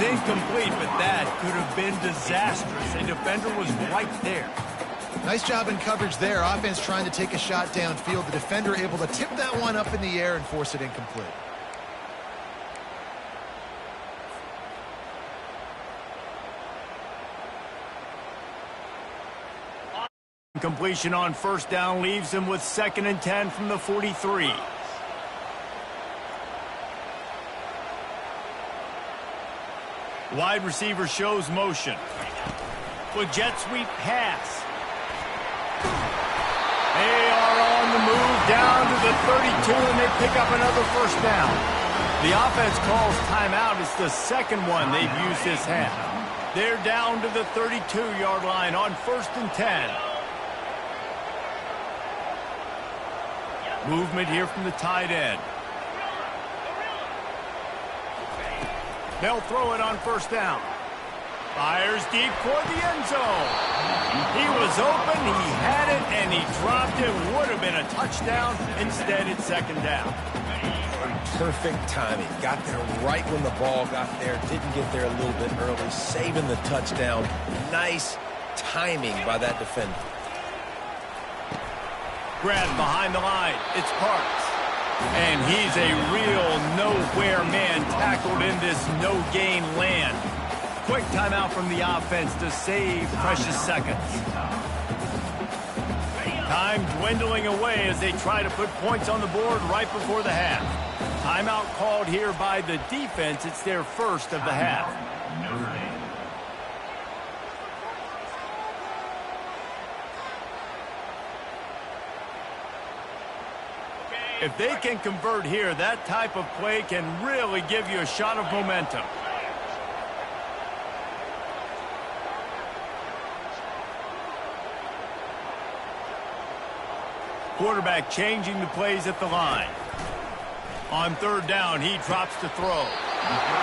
incomplete, but that could have been disastrous. A defender was right there. Nice job in coverage there. Offense trying to take a shot downfield. The defender able to tip that one up in the air and force it incomplete. Completion on first down leaves him with 2nd and 10 from the 43. Wide receiver shows motion. With jet sweep pass. They are on the move down to the 32, and they pick up another first down. The offense calls timeout. It's the second one they've used this half. They're down to the 32-yard line on 1st and 10. Movement here from the tight end. They'll throw it on first down. Fires deep toward the end zone. He was open, he had it, and he dropped it. Would have been a touchdown. Instead, it's 2nd down. Perfect timing. Got there right when the ball got there. Didn't get there a little bit early. Saving the touchdown. Nice timing by that defender. Grab behind the line. It's Parks. And he's a real nowhere man tackled in this no-gain land. Quick timeout from the offense to save precious seconds. Time dwindling away as they try to put points on the board right before the half. Timeout called here by the defense. It's their first of the half. If they can convert here, that type of play can really give you a shot of momentum. Quarterback changing the plays at the line. On 3rd down, he drops to throw.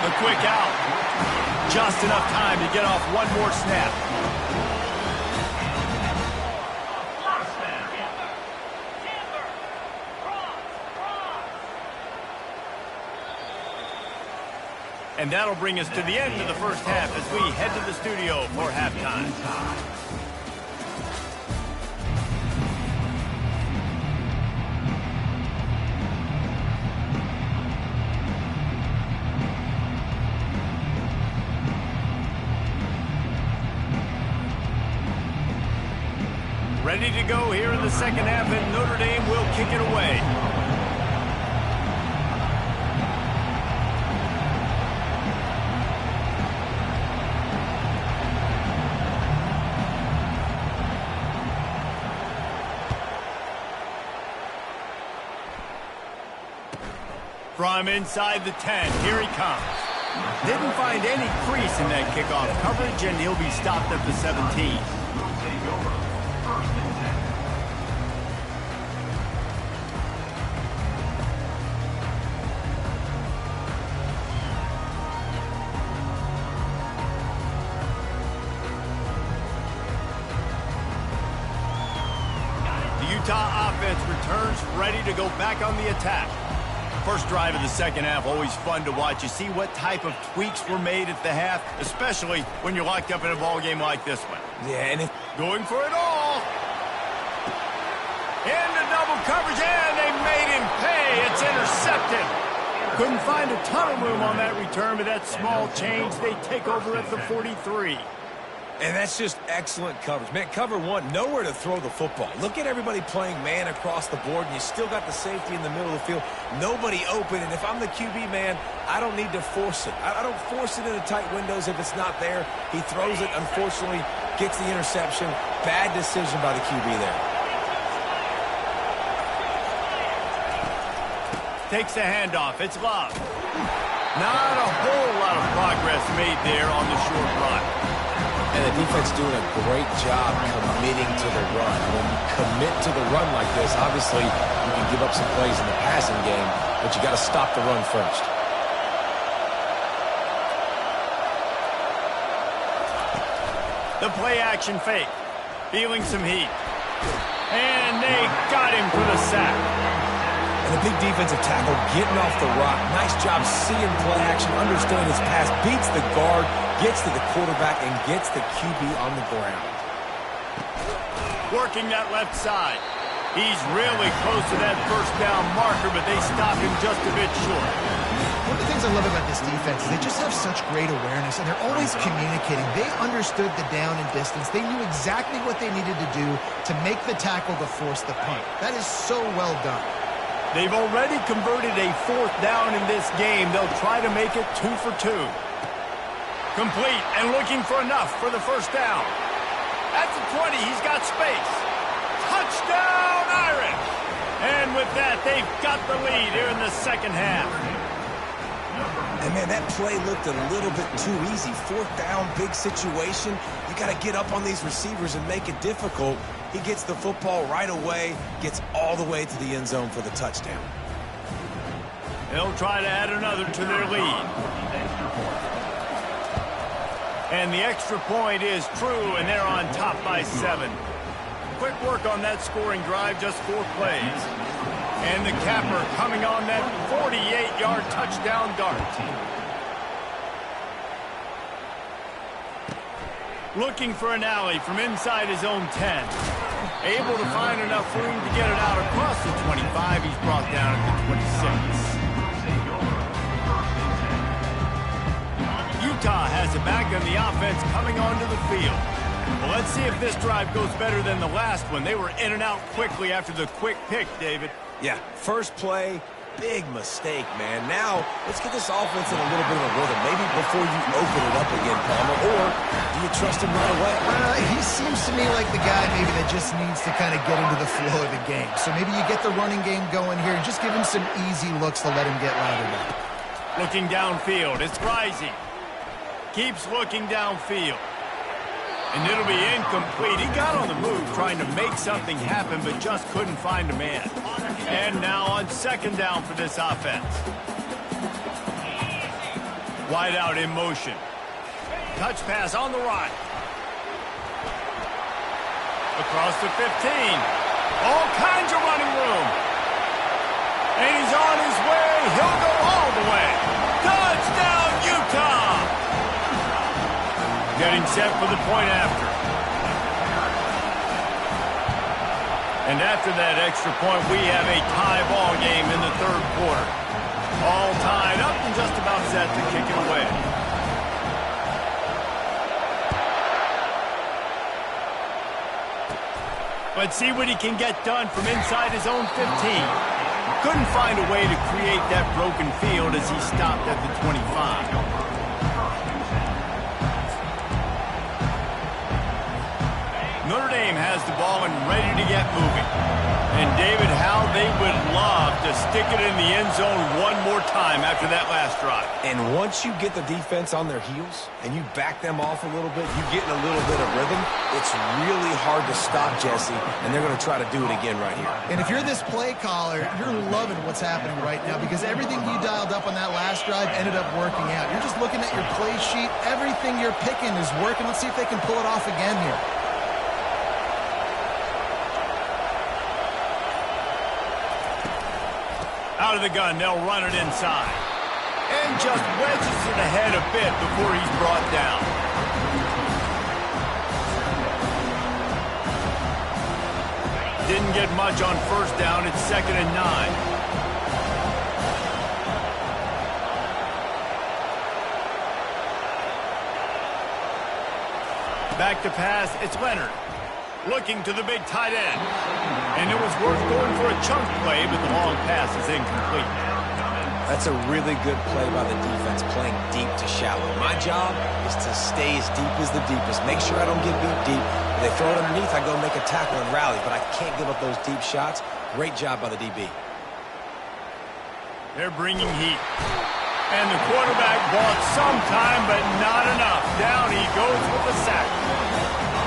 The quick out. Just enough time to get off one more snap. And that'll bring us to the end of the first half as we head to the studio for halftime. Ready to go here in the second half, and Notre Dame will kick it away. From inside the 10, here he comes. Didn't find any crease in that kickoff coverage, and he'll be stopped at the 17. The Utah offense returns ready to go back on the attack. First drive of the second half, always fun to watch. You see what type of tweaks were made at the half, especially when you're locked up in a ball game like this one. Yeah, and going for it all. Into double coverage, and they made him pay. It's intercepted. Couldn't find a ton of room on that return, but that small change, they take over at the 43. And that's just excellent coverage. Man, cover one, nowhere to throw the football. Look at everybody playing man across the board, and you still got the safety in the middle of the field. Nobody open, and if I'm the QB, man, I don't need to force it. I don't force it into tight windows if it's not there. He throws it, unfortunately, gets the interception. Bad decision by the QB there. Takes the handoff. It's Love. Not a whole lot of progress made there on the short run. And the defense doing a great job committing to the run. When you commit to the run like this, obviously you can give up some plays in the passing game, but you got to stop the run first. The play action fake. Feeling some heat. And they got him for the sack. And a big defensive tackle getting off the rock. Nice job seeing play action, understanding his pass, beats the guard, gets to the quarterback, and gets the QB on the ground. Working that left side. He's really close to that first down marker, but they stop him just a bit short. One of the things I love about this defense is they just have such great awareness, and they're always communicating. They understood the down and distance. They knew exactly what they needed to do to make the tackle to force the punt. That is so well done. They've already converted a fourth down in this game. They'll try to make it 2 for 2. Complete and looking for enough for the first down. At the 20, he's got space. Touchdown, Irish! And with that, they've got the lead here in the second half. And, man, that play looked a little bit too easy. Fourth down, big situation. You got to get up on these receivers and make it difficult. He gets the football right away, gets all the way to the end zone for the touchdown. They'll try to add another to their lead. And the extra point is true, and they're on top by 7. Quick work on that scoring drive, just 4 plays. And the capper coming on that 48-yard touchdown dart. Looking for an alley from inside his own 10. Able to find enough room to get it out across the 25. He's brought down at the 26. Utah has it back on the offense coming onto the field. Well, let's see if this drive goes better than the last one. They were in and out quickly after the quick pick, David. Yeah, first play, big mistake, man. Now, let's get this offense in a little bit of a rhythm. Maybe before you open it up again, Palmer, or do you trust him right away? He seems to me like the guy maybe that just needs to kind of get into the flow of the game. So maybe you get the running game going here and just give him some easy looks to let him get lathered up. Looking downfield, it's rising. Keeps looking downfield. And it'll be incomplete. He got on the move trying to make something happen, but just couldn't find a man. And now on second down for this offense. Wide out in motion. Touch pass on the right. Across the 15. All kinds of running room. And he's on his way. He'll go all the way. Touchdown, Utah! Getting set for the point after. And after that extra point, we have a tie ball game in the third quarter. All tied up and just about set to kick it away. Let's see what he can get done from inside his own 15. Couldn't find a way to create that broken field as he stopped at the 25. Notre Dame has the ball and ready to get moving. And David, how they would love to stick it in the end zone one more time after that last drive. And once you get the defense on their heels and you back them off a little bit, you get in a little bit of rhythm, it's really hard to stop, Jesse, and they're going to try to do it again right here. And if you're this play caller, you're loving what's happening right now because everything you dialed up on that last drive ended up working out. You're just looking at your play sheet. Everything you're picking is working. Let's see if they can pull it off again here. Out of the gun, they'll run it inside. And just wedges it ahead a bit before he's brought down. Didn't get much on first down. It's 2nd and 9. Back to pass, it's Leonard. Looking to the big tight end. And it was worth going for a chunk play, but the long pass is incomplete. That's a really good play by the defense, playing deep to shallow. My job is to stay as deep as the deepest. Make sure I don't get beat deep. If they throw it underneath, I go make a tackle and rally, but I can't give up those deep shots. Great job by the DB. They're bringing heat. And the quarterback bought some time, but not enough. Down he goes with the sack.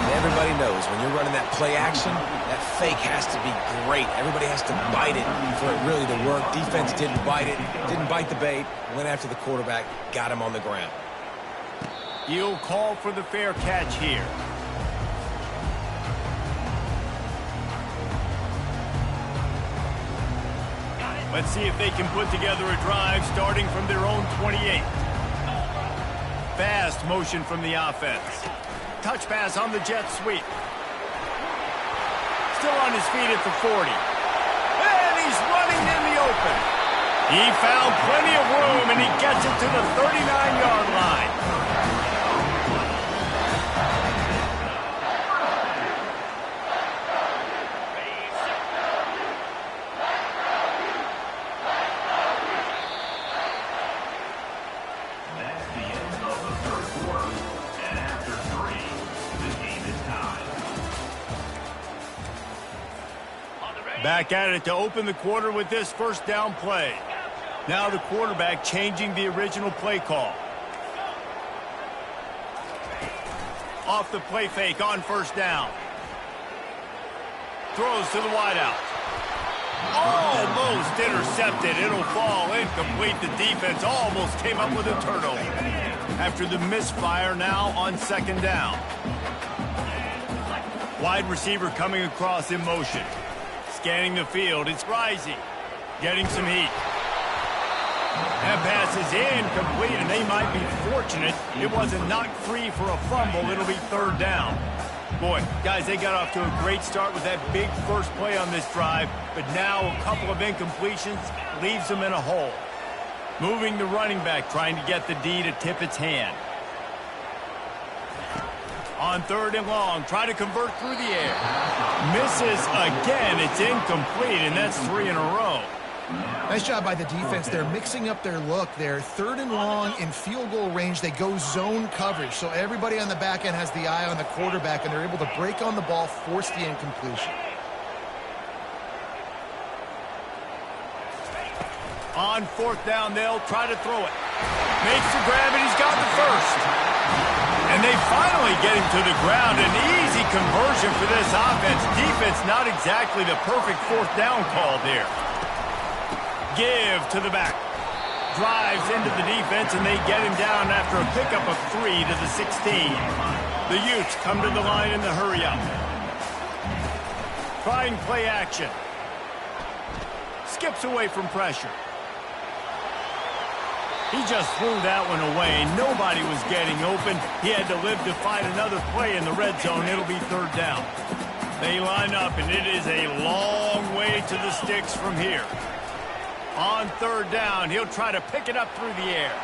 Everybody knows when you're running that play action, that fake has to be great. Everybody has to bite it for it really to work. Defense didn't bite it, didn't bite the bait, went after the quarterback, got him on the ground. He'll call for the fair catch here. Let's see if they can put together a drive starting from their own 28. Fast motion from the offense. Touch pass on the jet sweep. Still on his feet at the 40. And he's running in the open. He found plenty of room, and he gets it to the 39-yard line. Back at it to open the quarter with this first down play. Now the quarterback changing the original play call. Off the play fake on first down. Throws to the wideout. Almost intercepted. It'll fall incomplete. The defense almost came up with a turnover. After the misfire now on second down. Wide receiver coming across in motion. Scanning the field, it's rising, getting some heat. That pass is incomplete, and they might be fortunate it wasn't knocked free for a fumble. It'll be third down. Boy, guys, they got off to a great start with that big first play on this drive, but now a couple of incompletions leaves them in a hole. Moving the running back, trying to get the D to tip its hand. On third and long, try to convert through the air. Misses again. It's incomplete, and that's 3 in a row. Nice job by the defense. They're mixing up their look. They're third and long in field goal range. They go zone coverage, so everybody on the back end has the eye on the quarterback, and they're able to break on the ball, force the incompletion. On fourth down, they'll try to throw it. Makes the grab, and he's got the first. And they finally get him to the ground. An easy conversion for this offense. Defense not exactly the perfect fourth down call there. Give to the back. Drives into the defense, and they get him down after a pickup of 3 to the 16. The Utes come to the line in the hurry-up. Trying play action. Skips away from pressure. He just threw that one away. Nobody was getting open. He had to live to fight another play in the red zone. It'll be third down. They line up, and it is a long way to the sticks from here. On third down, he'll try to pick it up through the air.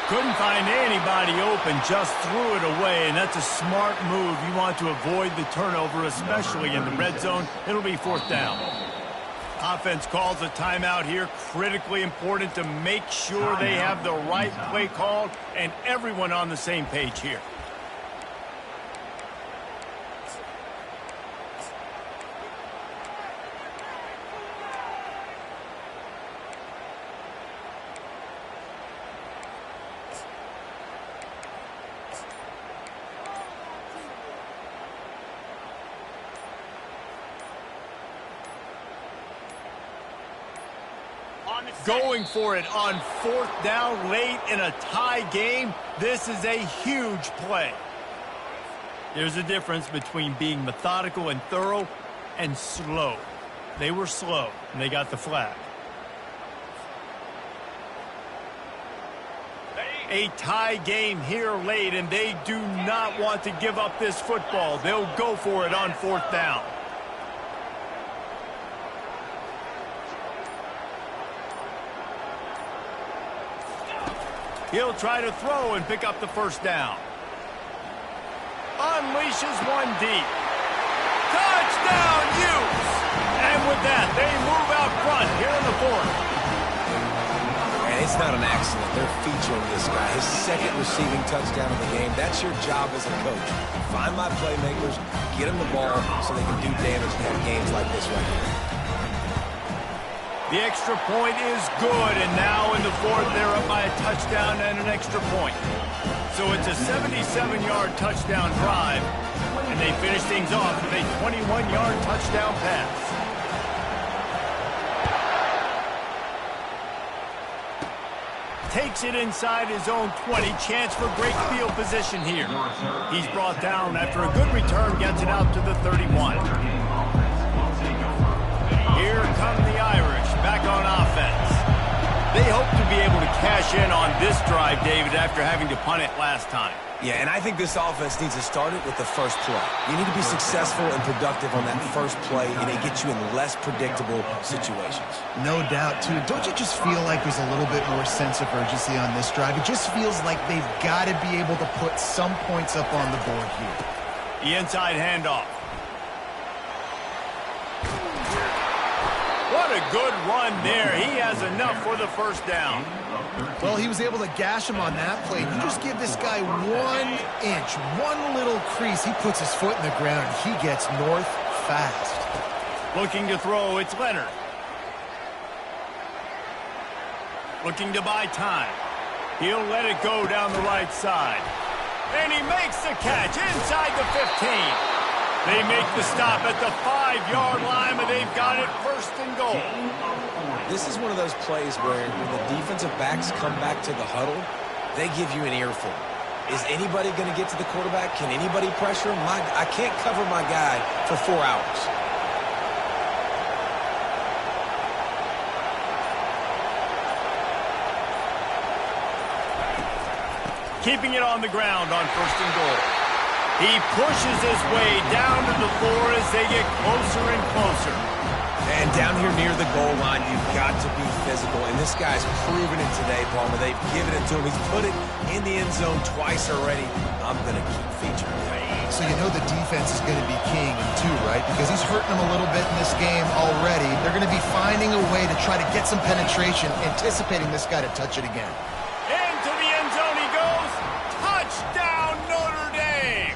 Couldn't find anybody open, just threw it away, and that's a smart move. You want to avoid the turnover, especially in the red zone. It'll be fourth down. Offense calls a timeout here. Critically important to make sure they have the right play called and everyone on the same page here. Going for it on fourth down late in a tie game. This is a huge play. There's a difference between being methodical and thorough and slow. They were slow, and they got the flag. A tie game here late, and they do not want to give up this football. They'll go for it on fourth down. He'll try to throw and pick up the first down. Unleashes one deep. Touchdown, Utes! And with that, they move out front here in the fourth. And it's not an accident. They're featuring this guy. His second receiving touchdown of the game. That's your job as a coach. Find my playmakers, get them the ball so they can do damage and have games like this right here. The extra point is good, and now in the fourth, they're up by a touchdown and an extra point. So it's a 77-yard touchdown drive, and they finish things off with a 21-yard touchdown pass. Takes it inside his own 20. Chance for great field position here. He's brought down after a good return, gets it out to the 31. Here here come the Irish back on offense. They hope to be able to cash in on this drive, David, after having to punt it last time. Yeah, and I think this offense needs to start it with the first play. You need to be successful and productive on that first play, and it gets you in less predictable situations. No doubt, too. Don't you just feel like there's a little bit more sense of urgency on this drive? It just feels like they've got to be able to put some points up on the board here. The inside handoff. What a good run there. He has enough for the first down. Well, he was able to gash him on that play. You just give this guy 1 inch, one little crease. He puts his foot in the ground, and he gets north fast. Looking to throw, it's Leonard. Looking to buy time. He'll let it go down the right side. And he makes the catch inside the 15. They make the stop at the 5-yard line, but they've got it first and goal. This is one of those plays where when the defensive backs come back to the huddle, they give you an earful. Is anybody going to get to the quarterback? Can anybody pressure him? I can't cover my guy for 4 hours. Keeping it on the ground on first and goal. He pushes his way down to the floor as they get closer and closer. And down here near the goal line, you've got to be physical. And this guy's proven it today, Palmer. They've given it to him. He's put it in the end zone twice already. I'm going to keep featuring him. So you know the defense is going to be keying him too, right? Because he's hurting them a little bit in this game already. They're going to be finding a way to try to get some penetration, anticipating this guy to touch it again. Into the end zone he goes. Touchdown, Notre Dame.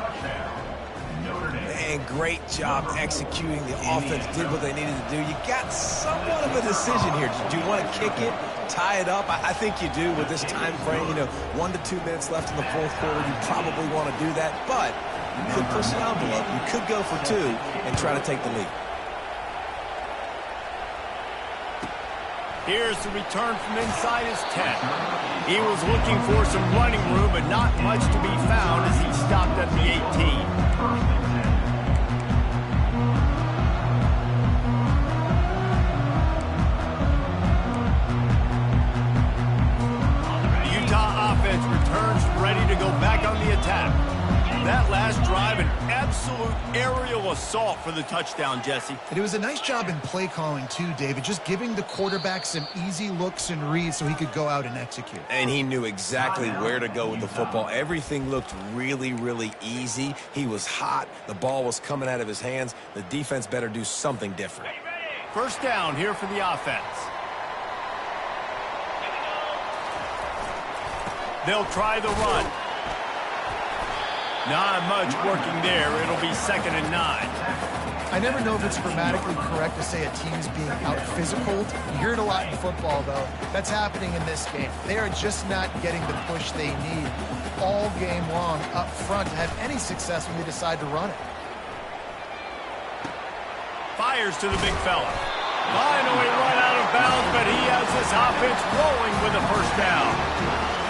And great job executing. The offense did what they needed to do. You got somewhat of a decision here. Do you want to kick it, tie it up? I think you do with this time frame. 1 to 2 minutes left in the fourth quarter. You probably want to do that, but you could push the envelope. You could go for 2 and try to take the lead. Here's the return from inside his 10. He was looking for some running room, but not much to be found as he stopped at the 18. Offense returns ready to go back on the attack. That last drive, an absolute aerial assault for the touchdown, Jesse. And it was a nice job in play calling too, David, just giving the quarterback some easy looks and reads so he could go out and execute. And he knew exactly where to go with the football. Everything looked really, really easy. He was hot. The ball was coming out of his hands. The defense better do something different. First down here for the offense. They'll try the run. Not much working there. It'll be 2nd and 9. I never know if it's grammatically correct to say a team is being out-physical. You hear it a lot in football, though. That's happening in this game. They are just not getting the push they need all game long up front to have any success when they decide to run it. Fires to the big fella. Finally run out of bounds, but he has this offense rolling with a first down.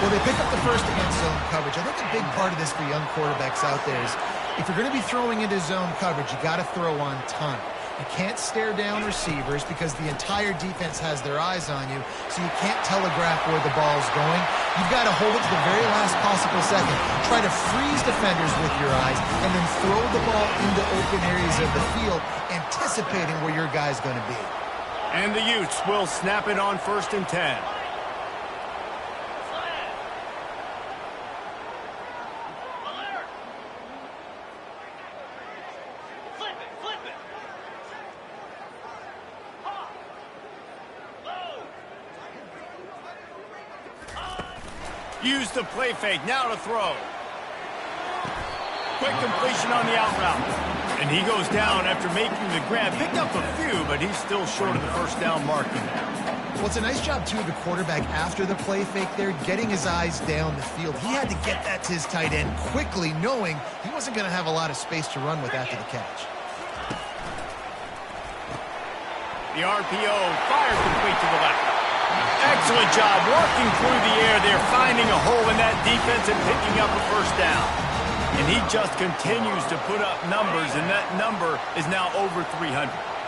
Well, they pick up the first against zone coverage. I think a big part of this for young quarterbacks out there is if you're going to be throwing into zone coverage, you got to throw on time. You can't stare down receivers because the entire defense has their eyes on you, so you can't telegraph where the ball's going. You've got to hold it to the very last possible second. Try to freeze defenders with your eyes and then throw the ball into open areas of the field, anticipating where your guy's going to be. And the Utes will snap it on 1st and 10. Use the play fake, now to throw. Quick completion on the out route. And he goes down after making the grab. Picked up a few, but he's still short of the first down marking. Well, it's a nice job, too, of the quarterback after the play fake there, getting his eyes down the field. He had to get that to his tight end quickly, knowing he wasn't going to have a lot of space to run with after the catch. The RPO fire complete to the left. Excellent job working through the air there, finding a hole in that defense and picking up a first down. And he just continues to put up numbers, and that number is now over 300.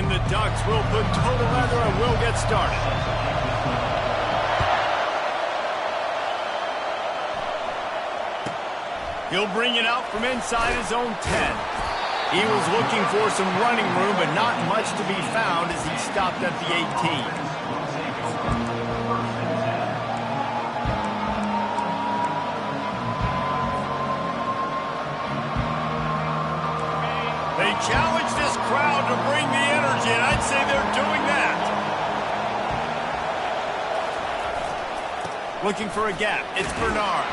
And the Ducks will put total leather and will get started. He'll bring it out from inside his own 10. He was looking for some running room, but not much to be found as he stopped at the 18. They challenge this crowd to bring the energy, and I'd say they're doing that. Looking for a gap. It's Bernard.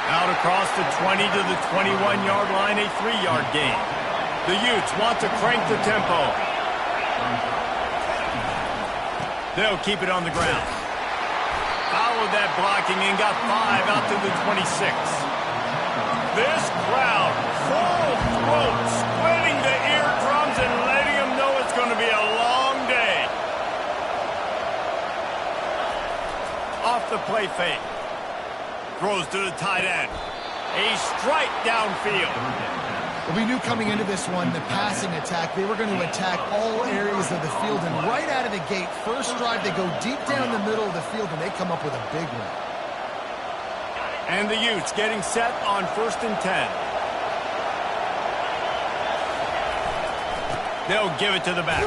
Out across the 20 to the 21-yard line, a 3-yard gain. The Utes want to crank the tempo. They'll keep it on the ground. Followed that blocking and got 5 out to the 26. This crowd, full throat, splitting the eardrums and letting them know it's going to be a long day. Off the play fake. Throws to the tight end. A strike downfield. Well, we knew coming into this one, the passing attack, they were going to attack all areas of the field. And right out of the gate, first drive, they go deep down the middle of the field, and they come up with a big one. And the Utes getting set on 1st and 10. They'll give it to the back.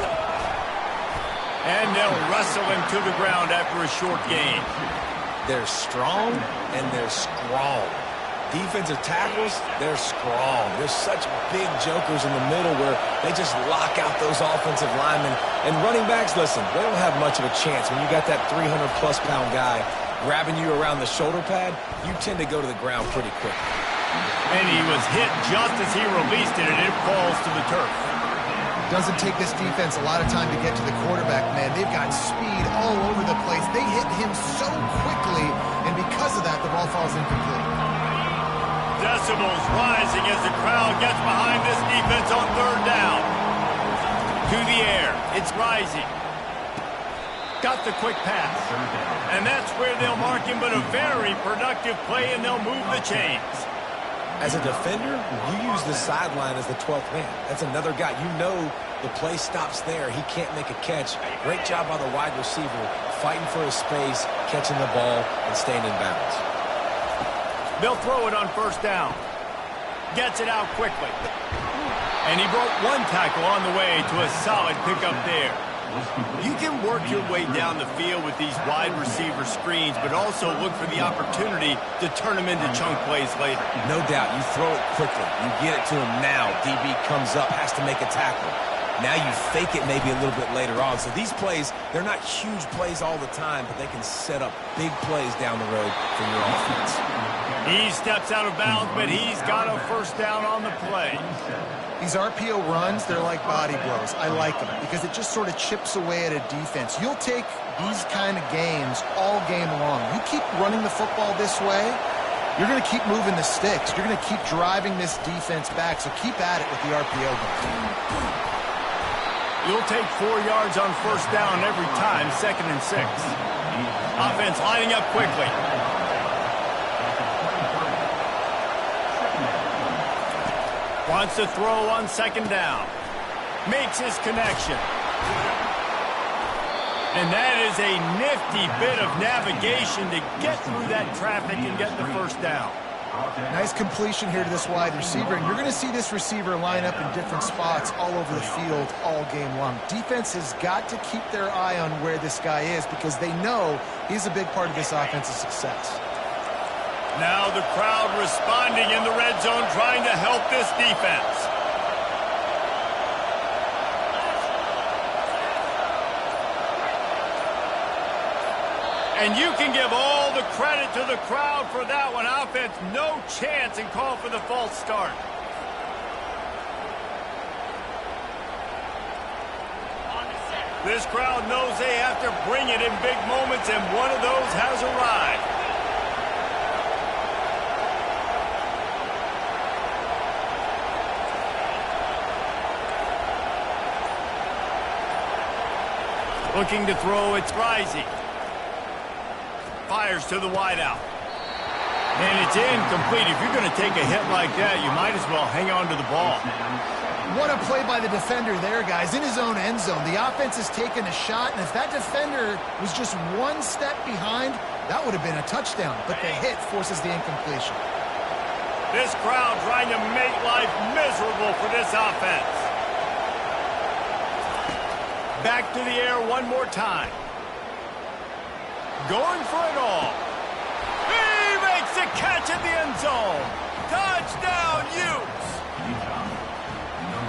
And they'll wrestle him to the ground after a short gain. They're strong and they're strong. Defensive tackles, they're strong. They're such big jokers in the middle where they just lock out those offensive linemen. And running backs, listen, they don't have much of a chance. When you got that 300-plus pound guy grabbing you around the shoulder pad, you tend to go to the ground pretty quick. And he was hit just as he released it, and it falls to the turf. Doesn't take this defense a lot of time to get to the quarterback, man. They've got speed all over the place. They hit him so quickly, and because of that, the ball falls incomplete. Decibels rising as the crowd gets behind this defense on 3rd down. To the air. It's rising. Got the quick pass. And that's where they'll mark him, but a very productive play, and they'll move the chains. As a defender, you use the sideline as the 12th man. That's another guy. You know the play stops there. He can't make a catch. Great job by the wide receiver, fighting for his space, catching the ball, and staying in bounds. They'll throw it on 1st down. Gets it out quickly. And he broke one tackle on the way to a solid pickup there. You can work your way down the field with these wide receiver screens, but also look for the opportunity to turn them into chunk plays later. No doubt. You throw it quickly. You get it to him now. DB comes up, has to make a tackle. Now you fake it maybe a little bit later on. So these plays, they're not huge plays all the time, but they can set up big plays down the road for your offense. He steps out of bounds, but he's got a 1st down on the play. These RPO runs, they're like body blows. I like them because it just sort of chips away at a defense. You'll take these kind of games all game long. You keep running the football this way, you're going to keep moving the sticks. You're going to keep driving this defense back, so keep at it with the RPO game. You'll take 4 yards on 1st down every time, 2nd and 6. Offense lining up quickly. Wants to throw on 2nd down. Makes his connection. And that is a nifty bit of navigation to get through that traffic and get the 1st down. Nice completion here to this wide receiver, and you're going to see this receiver line up in different spots all over the field all game long. Defense has got to keep their eye on where this guy is because they know he's a big part of this offensive success. Now the crowd responding in the red zone, trying to help this defense. And you can give all the credit to the crowd for that one. Offense, no chance, and call for the false start. This crowd knows they have to bring it in big moments, and one of those has arrived. Looking to throw, it's rising. Fires to the wideout. And it's incomplete. If you're going to take a hit like that, you might as well hang on to the ball. What a play by the defender there, guys. In his own end zone, the offense has taken a shot, and if that defender was just one step behind, that would have been a touchdown. But the hit forces the incompletion. This crowd trying to make life miserable for this offense. Back to the air one more time. Going for it all. He makes the catch in the end zone. Touchdown, Utes.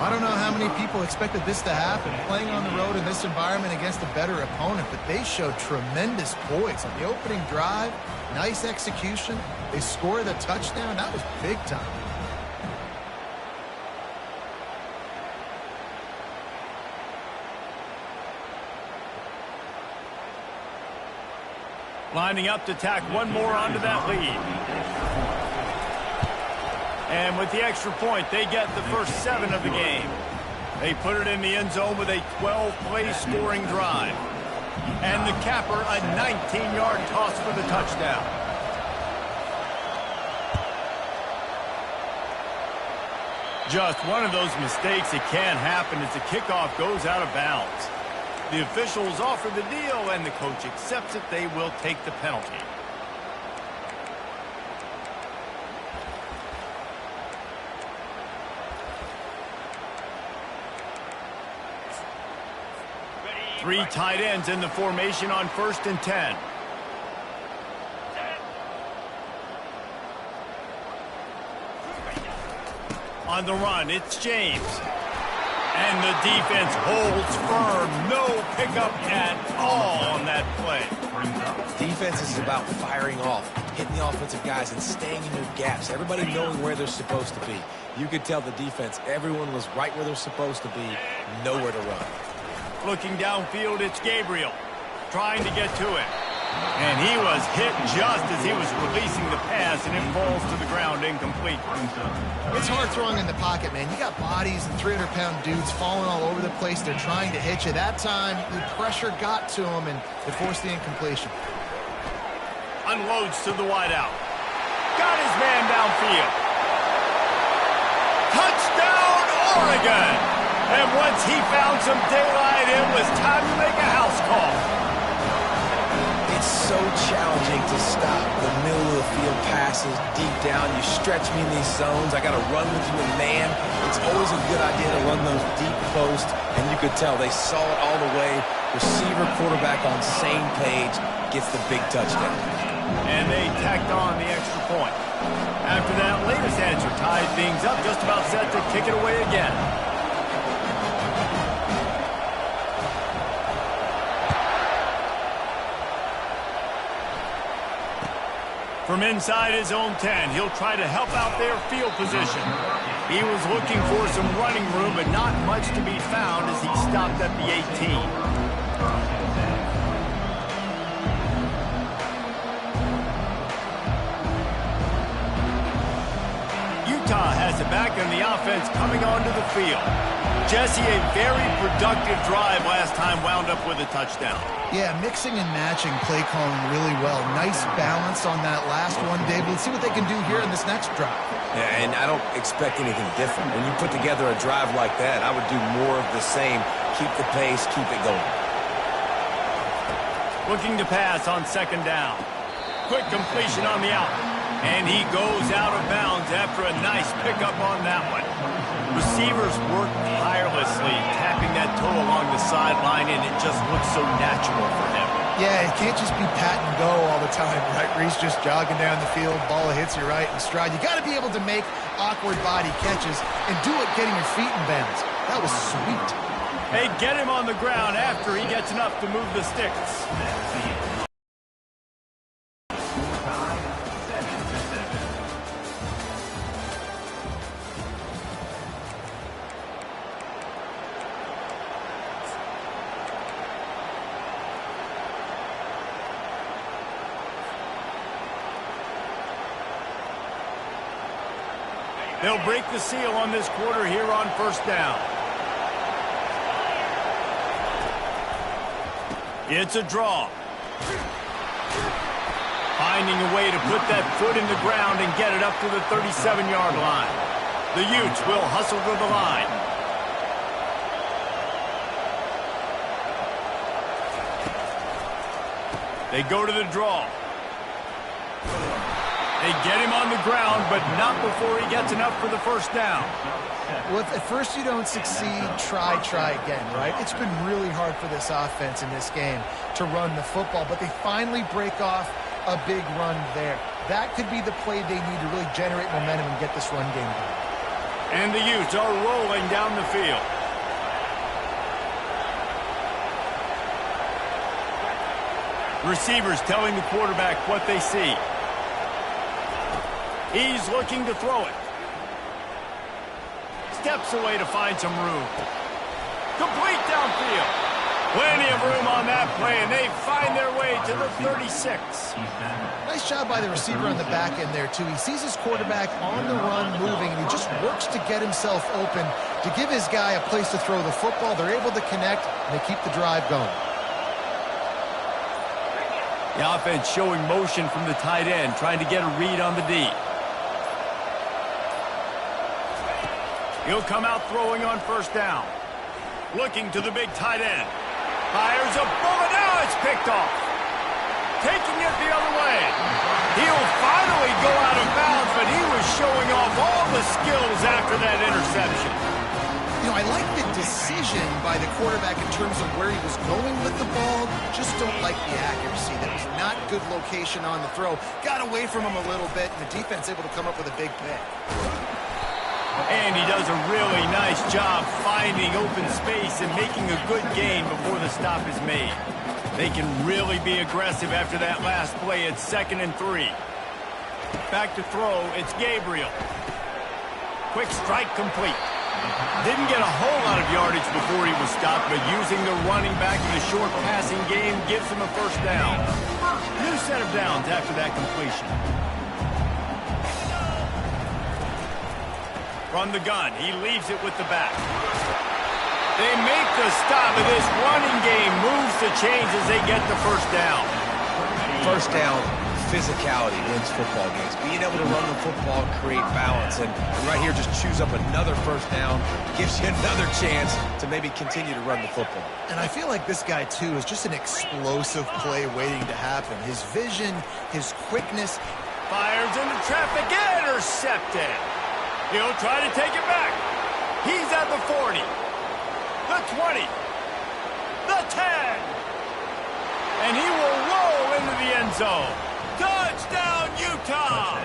I don't know how many people expected this to happen, playing on the road in this environment against a better opponent, but they showed tremendous poise on the opening drive. Nice execution. They scored a touchdown. That was big time. Lining up to tack one more onto that lead. And with the extra point, they get the first 7 of the game. They put it in the end zone with a 12-play scoring drive. And the capper, a 19-yard toss for the touchdown. Just one of those mistakes that can happen as the kickoff goes out of bounds. The officials offer the deal, and the coach accepts it. They will take the penalty. Three tight ends in the formation on 1st and 10. On the run, it's James. And the defense holds firm. No pickup at all on that play. Defense is about firing off, hitting the offensive guys, and staying in your gaps. Everybody knowing where they're supposed to be. You could tell the defense, everyone was right where they're supposed to be, nowhere to run. Looking downfield, it's Gabriel trying to get to it. And he was hit just as he was releasing the pass, and it falls to the ground incomplete. It's hard throwing in the pocket, man. You got bodies and 300-pound dudes falling all over the place. They're trying to hit you. That time, the pressure got to him, and it forced the incompletion. Unloads to the wideout. Got his man downfield. Touchdown, Oregon! And once he found some daylight, it was time to make a house call. It's so challenging to stop the middle of the field passes deep down. You stretch me in these zones. I got to run with you in man. It's always a good idea to run those deep posts, and you could tell they saw it all the way. Receiver, quarterback on same page, gets the big touchdown. And they tacked on the extra point. After that latest answer tied things up, just about set to kick it away again. From inside his own 10, he'll try to help out their field position. He was looking for some running room, but not much to be found as he stopped at the 18. Utah has it back, and the offense coming onto the field. Jesse, a very productive drive last time, wound up with a touchdown. Yeah, mixing and matching play calling really well. Nice balance on that last one, Dave. Let's see what they can do here in this next drive. Yeah, and I don't expect anything different. When you put together a drive like that, I would do more of the same. Keep the pace, keep it going. Looking to pass on 2nd down. Quick completion on the out. And he goes out of bounds after a nice pickup on that one. Receivers work tirelessly, tapping that toe along the sideline, and it just looks so natural for him. Yeah, it can't just be pat and go all the time, right? Where he's just jogging down the field, ball hits you right in stride. You got to be able to make awkward body catches and do it getting your feet in bounds. That was sweet. They get him on the ground after he gets enough to move the sticks. They'll break the seal on this quarter here on 1st down. It's a draw. Finding a way to put that foot in the ground and get it up to the 37-yard line. The Utes will hustle to the line. They go to the draw. They get him on the ground, but not before he gets enough for the first down. Well, if at first you don't succeed, try again, right? It's been really hard for this offense in this game to run the football, but they finally break off a big run there. That could be the play they need to really generate momentum and get this run game going. And the Utes are rolling down the field. Receivers telling the quarterback what they see. He's looking to throw it. Steps away to find some room. Complete downfield. Plenty of room on that play, and they find their way to the 36. Nice job by the receiver on the back end there, too. He sees his quarterback on the run moving, and he just works to get himself open to give his guy a place to throw the football. They're able to connect, and they keep the drive going. The offense showing motion from the tight end, trying to get a read on the D. He'll come out throwing on first down. Looking to the big tight end. Fires a bullet. Now it's picked off. Taking it the other way. He'll finally go out of bounds, but he was showing off all the skills after that interception. You know, I like the decision by the quarterback in terms of where he was going with the ball. Just don't like the accuracy. That was not good location on the throw. Got away from him a little bit, and the defense able to come up with a big pick. And he does a really nice job finding open space and making a good gain before the stop is made. They can really be aggressive after that last play. It's 2nd and 3. Back to throw. It's Gabriel. Quick strike complete. Didn't get a whole lot of yardage before he was stopped, but using the running back in the short passing game gives him a first down. New set of downs after that completion. From the gun, he leaves it with the back. They make the stop, and this running game moves the chains as they get the first down. First down, physicality wins football games. Being able to run the football, create balance, and right here just choose up another first down, gives you another chance to maybe continue to run the football. And I feel like this guy, too, is just an explosive play waiting to happen. His vision, his quickness. Fires into traffic, intercepted. He'll try to take it back. He's at the 40, the 20, the 10. And he will roll into the end zone. Touchdown, Utah!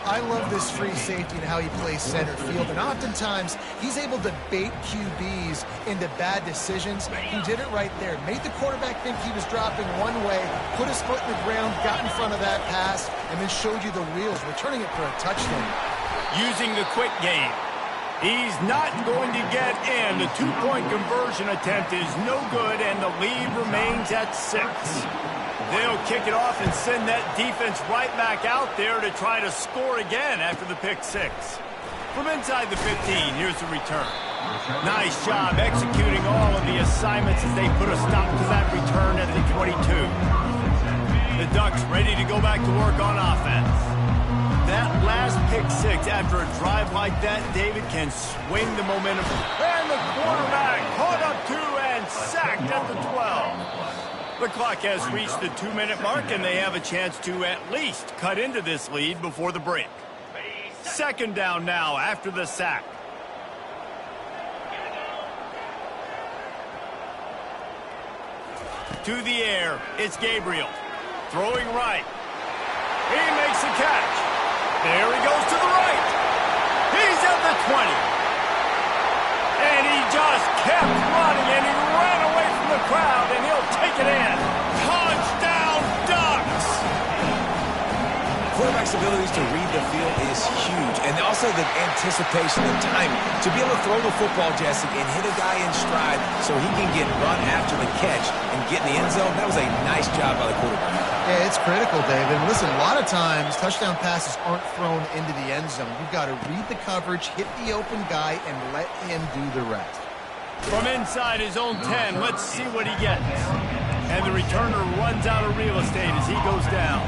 I love this free safety and how he plays center field. And oftentimes, he's able to bait QBs into bad decisions. He did it right there. Made the quarterback think he was dropping one way, put his foot in the ground, got in front of that pass, and then showed you the wheels, returning it for a touchdown. Using the quick game. He's not going to get in. The two-point conversion attempt is no good, and the lead remains at 6. They'll kick it off and send that defense right back out there to try to score again after the pick 6. From inside the 15, here's the return. Nice job executing all of the assignments as they put a stop to that return at the 22. The Ducks ready to go back to work on offense. That last pick 6 after a drive like that, David, can swing the momentum. And the quarterback caught up to and sacked at the 12. The clock has reached the 2-minute mark, and they have a chance to at least cut into this lead before the break. 2nd down now after the sack. To the air, it's Gabriel. Throwing right. He makes the catch. There he goes to the right. He's at the 20. And he just kept running, and he ran away from the crowd, and he'll take it in. Touchdown, Ducks! Quarterback's abilities to read the field is huge, and also the anticipation and timing. To be able to throw the football, Jesse, and hit a guy in stride so he can get run after the catch and get in the end zone, that was a nice job by the quarterback. Yeah, it's critical, David. Listen, a lot of times, touchdown passes aren't thrown into the end zone. You've got to read the coverage, hit the open guy, and let him do the rest. From inside his own 10, let's see what he gets. And the returner runs out of real estate as he goes down.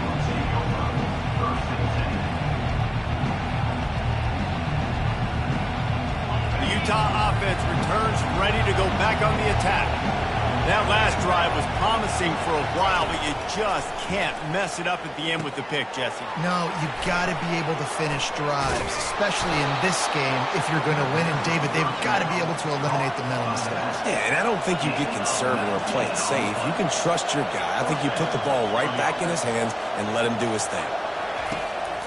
The Utah offense returns ready to go back on the attack. That last drive was promising for a while, but you just can't mess it up at the end with the pick, Jesse. No, you got to be able to finish drives, especially in this game if you're going to win. And, David, they've got to be able to eliminate the mental mistakes. Yeah, and I don't think you get conservative or play it safe. You can trust your guy. I think you put the ball right back in his hands and let him do his thing.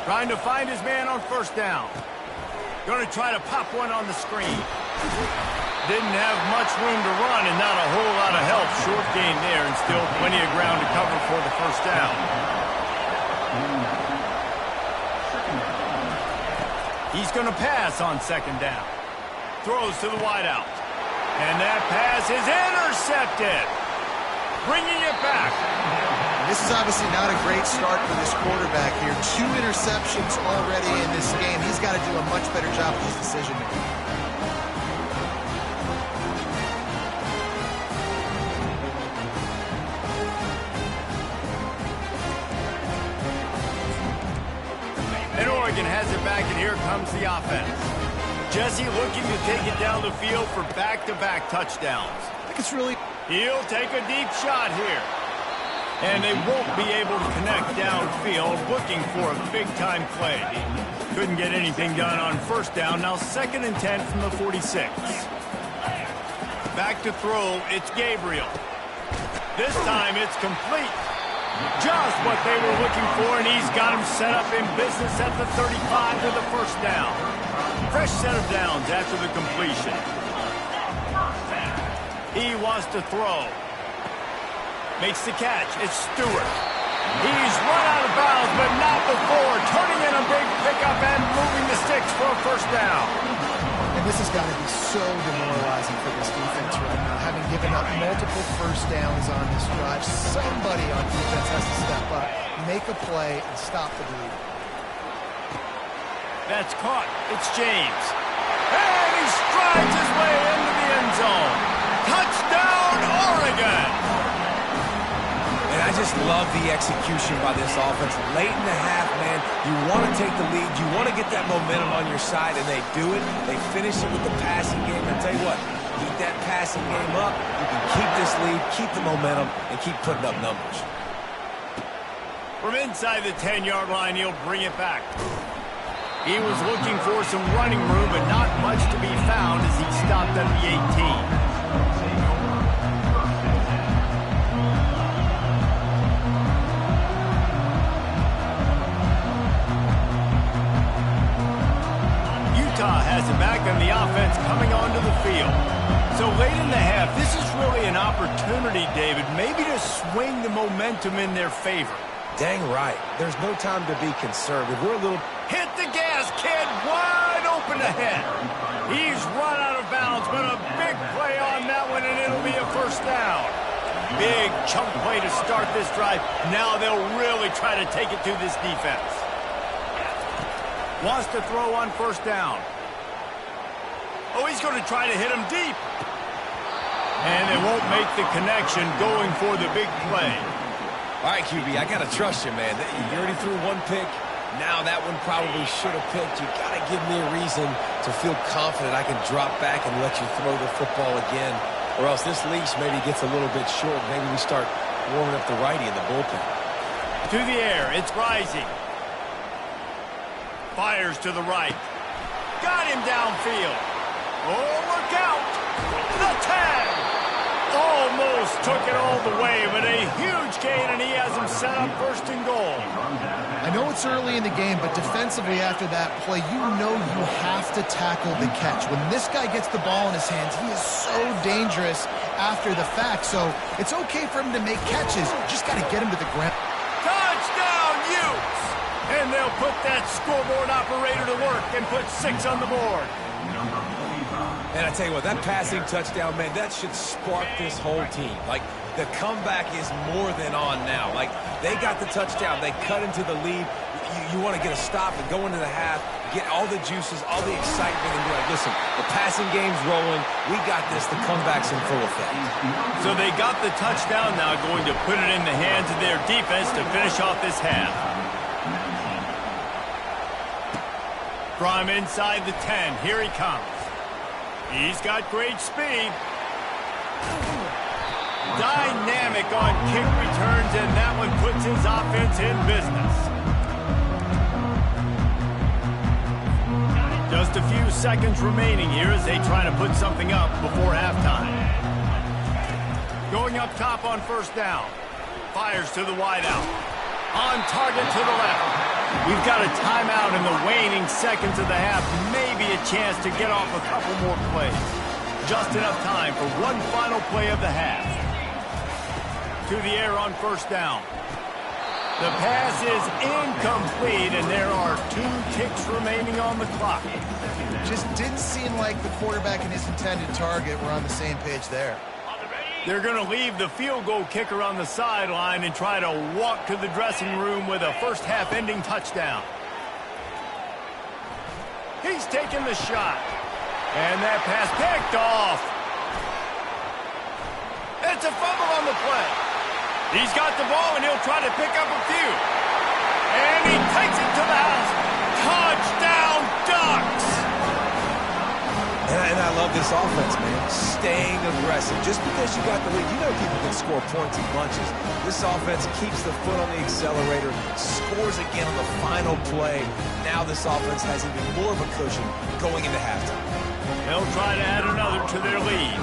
Trying to find his man on first down. Going to try to pop one on the screen. Didn't have much room to run and not a whole lot of help. Short gain there and still plenty of ground to cover for the first down. He's going to pass on second down. Throws to the wideout. And that pass is intercepted. Bringing it back. This is obviously not a great start for this quarterback here. 2 interceptions already in this game. He's got to do a much better job with his decision-making. Has it back, and here comes the offense. Jesse looking to take it down the field for back-to-back touchdowns. I think it's really... He'll take a deep shot here. And they won't be able to connect downfield, looking for a big-time play. Couldn't get anything done on first down. Now 2nd and 10 from the 46. Back to throw, it's Gabriel. This time it's complete. Just what they were looking for, and he's got him set up in business at the 35 with a first down. Fresh set of downs after the completion. He wants to throw. Makes the catch. It's Stewart. He's run out of bounds, but not before. Turning in a big pickup and moving the sticks for a first down. And this has got to be so demoralizing for this defense right now. Having given up multiple first downs on this drive, somebody on defense has to step up, make a play, and stop the bleed. That's caught. It's James. And he strides his way into the end zone. Touchdown, Oregon! And I just love the execution by this offense. Late in the half, man, you want to take the lead. You want to get that momentum on your side, and they do it. They finish it with the passing game. And tell you what, keep that passing game up. You can keep this lead, keep the momentum, and keep putting up numbers. From inside the 10-yard line, he'll bring it back. He was looking for some running room, but not much to be found as he stopped at the 18. Utah has it back on the offense coming onto the field. So late in the half, this is really an opportunity, David, maybe to swing the momentum in their favor. Dang right. There's no time to be conservative. We're a little... Hit the gas, kid. Wide open ahead. He's run out of bounds, but a big play on that one, and it'll be a first down. Big chunk play to start this drive. Now they'll really try to take it to this defense. Wants to throw on first down. Oh, he's going to try to hit him deep. And they won't make the connection going for the big play. All right, QB, I got to trust you, man. You already threw one pick. Now that one probably should have picked. You got to give me a reason to feel confident I can drop back and let you throw the football again. Or else this leash maybe gets a little bit short. Maybe we start warming up the righty in the bullpen. To the air, it's rising. Fires to the right. Got him downfield. Oh, look out! The tag! Almost took it all the way, but a huge gain, and he has him set up first and goal. I know it's early in the game, but defensively after that play, you know you have to tackle the catch. When this guy gets the ball in his hands, he is so dangerous after the fact. So it's okay for him to make catches. You just got to get him to the ground. Touchdown, Utes! And they'll put that scoreboard operator to work and put 6 on the board. And I tell you what, that passing touchdown, man, that should spark this whole team. Like, the comeback is more than on now. Like, they got the touchdown. They cut into the lead. you want to get a stop and go into the half, get all the juices, all the excitement, and be like, listen, the passing game's rolling. We got this. The comeback's in full effect. So they got the touchdown now, going to put it in the hands of their defense to finish off this half. From inside the 10, here he comes. He's got great speed. Dynamic on kick returns, and that one puts his offense in business. Just a few seconds remaining here as they try to put something up before halftime. Going up top on first down. Fires to the wideout. On target to the left. We've got a timeout in the waning seconds of the half. Maybe a chance to get off a couple more plays. Just enough time for one final play of the half. To the air on first down. The pass is incomplete, and there are 2 ticks remaining on the clock. Just didn't seem like the quarterback and his intended target were on the same page there. They're going to leave the field goal kicker on the sideline and try to walk to the dressing room with a first half ending touchdown. He's taking the shot. And that pass picked off. It's a fumble on the play. He's got the ball, and he'll try to pick up a few. And he takes it to the house. Touchdown, Ducks! And I love this offense, man. Staying aggressive. Just because you got the lead, you know people can score points in bunches. This offense keeps the foot on the accelerator, scores again on the final play. Now this offense has even more of a cushion going into halftime. They'll try to add another to their lead.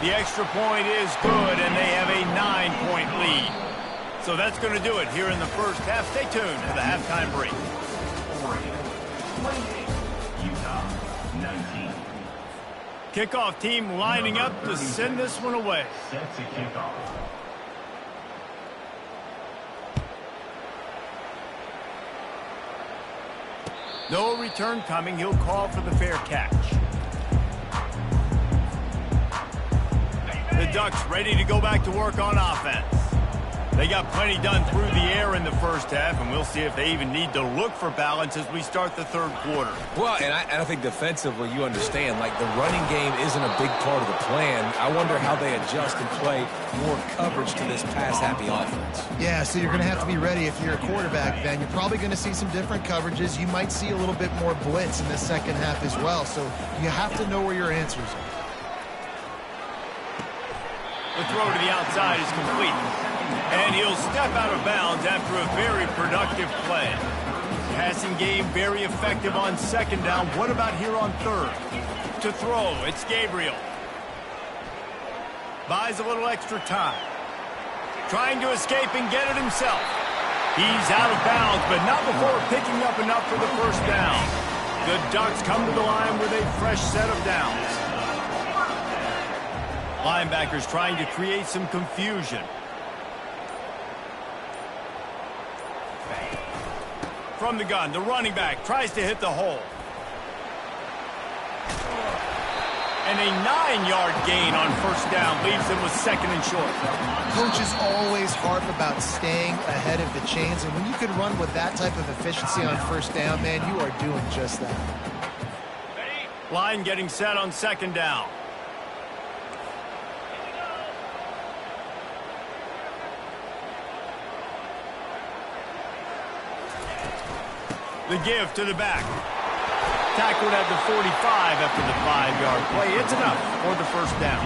The extra point is good, and they have a 9-point lead. So that's going to do it here in the first half. Stay tuned for the halftime break. Utah, 19. Kickoff team lining up to send this one away. Set to kick off. No return coming. He'll call for the fair catch. The Ducks ready to go back to work on offense. They got plenty done through the air in the first half, and we'll see if they even need to look for balance as we start the third quarter. Well, and I think defensively, you understand, like the running game isn't a big part of the plan. I wonder how they adjust and play more coverage to this pass-happy offense. Yeah, so you're going to have to be ready if you're a quarterback then. You're probably going to see some different coverages. You might see a little bit more blitz in the second half as well, so you have to know where your answers are. The throw to the outside is complete. And he'll step out of bounds after a very productive play. Passing game very effective on second down. What about here on third? To throw, it's Gabriel. Buys a little extra time. Trying to escape and get it himself. He's out of bounds, but not before picking up enough for the first down. The Ducks come to the line with a fresh set of downs. Linebackers trying to create some confusion. From the gun, the running back tries to hit the hole. And a 9-yard gain on first down leaves them with second and short. Coaches always harp about staying ahead of the chains, and when you can run with that type of efficiency on first down, man, you are doing just that. Line getting set on second down. The give to the back. Tackled at the 45 after the 5-yard play. It's enough for the first down.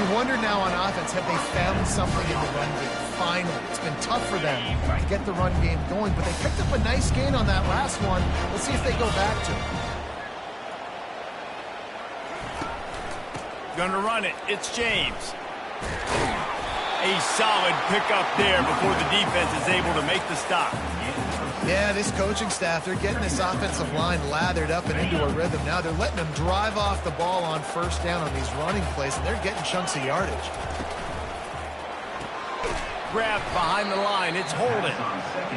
You wonder now on offense, have they found something in the run game? Finally, it's been tough for them to get the run game going, but they picked up a nice gain on that last one. Let's see if they go back to it. Gonna run it. It's James. A solid pickup there before the defense is able to make the stop. Yeah, this coaching staff, they're getting this offensive line lathered up and into a rhythm. Now they're letting them drive off the ball on first down on these running plays, and they're getting chunks of yardage. Grabbed behind the line. It's Holden.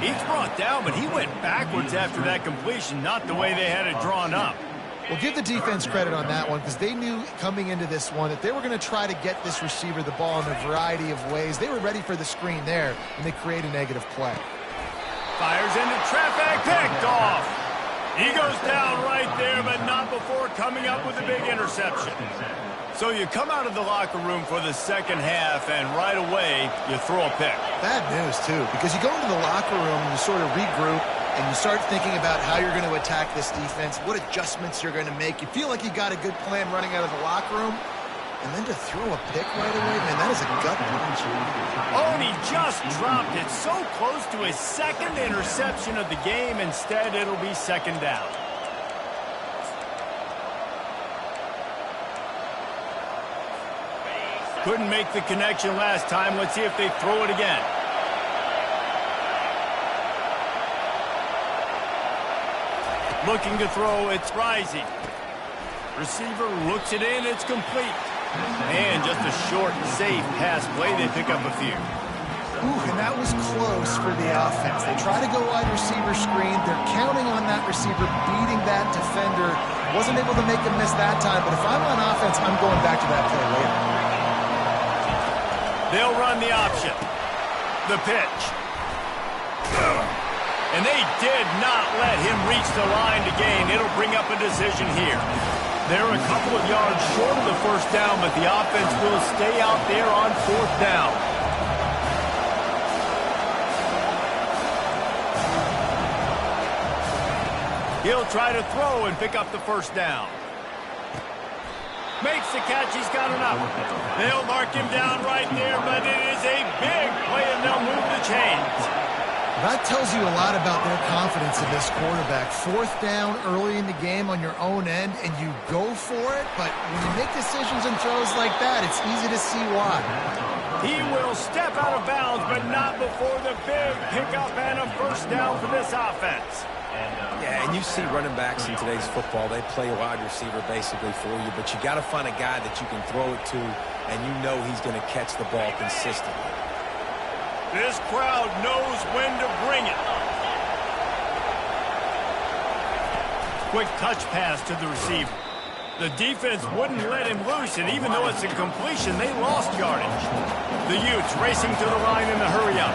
He's brought down, but he went backwards after that completion, not the way they had it drawn up. Well, give the defense credit on that one because they knew coming into this one that they were going to try to get this receiver the ball in a variety of ways. They were ready for the screen there, and they create a negative play. Fires into traffic, picked off. He goes down right there, but not before coming up with a big interception. So you come out of the locker room for the second half, and right away, you throw a pick. Bad news, too, because you go into the locker room and you sort of regroup, and you start thinking about how you're going to attack this defense, what adjustments you're going to make. You feel like you got a good plan running out of the locker room, and then to throw a pick right away, man, that is a gut punch. Oh, and he just dropped it so close to his second interception of the game. Instead, it'll be second down. Couldn't make the connection last time. Let's see if they throw it again. Looking to throw, it's rising. Receiver looks it in, it's complete. And just a short, safe pass play, they pick up a few. Ooh, and that was close for the offense. They try to go wide receiver screen. They're counting on that receiver beating that defender. Wasn't able to make a miss that time, but if I'm on offense, I'm going back to that play later. They'll run the option. The pitch. And they did not let him reach the line to gain. It'll bring up a decision here. They're a couple of yards short of the first down, but the offense will stay out there on fourth down. He'll try to throw and pick up the first down. Makes the catch, he's got enough. They'll mark him down right there, but it is a big play, and they'll move the chains. That tells you a lot about their confidence in this quarterback. Fourth down early in the game on your own end, and you go for it, but when you make decisions and throws like that, it's easy to see why. He will step out of bounds, but not before the big pickup and a first down for this offense. Yeah, and you see running backs in today's football, they play a wide receiver basically for you, but you got to find a guy that you can throw it to, and you know he's going to catch the ball consistently. This crowd knows when to bring it. Quick touch pass to the receiver. The defense wouldn't let him loose, and even though it's a completion, they lost yardage. The Utes racing to the line in the hurry-up.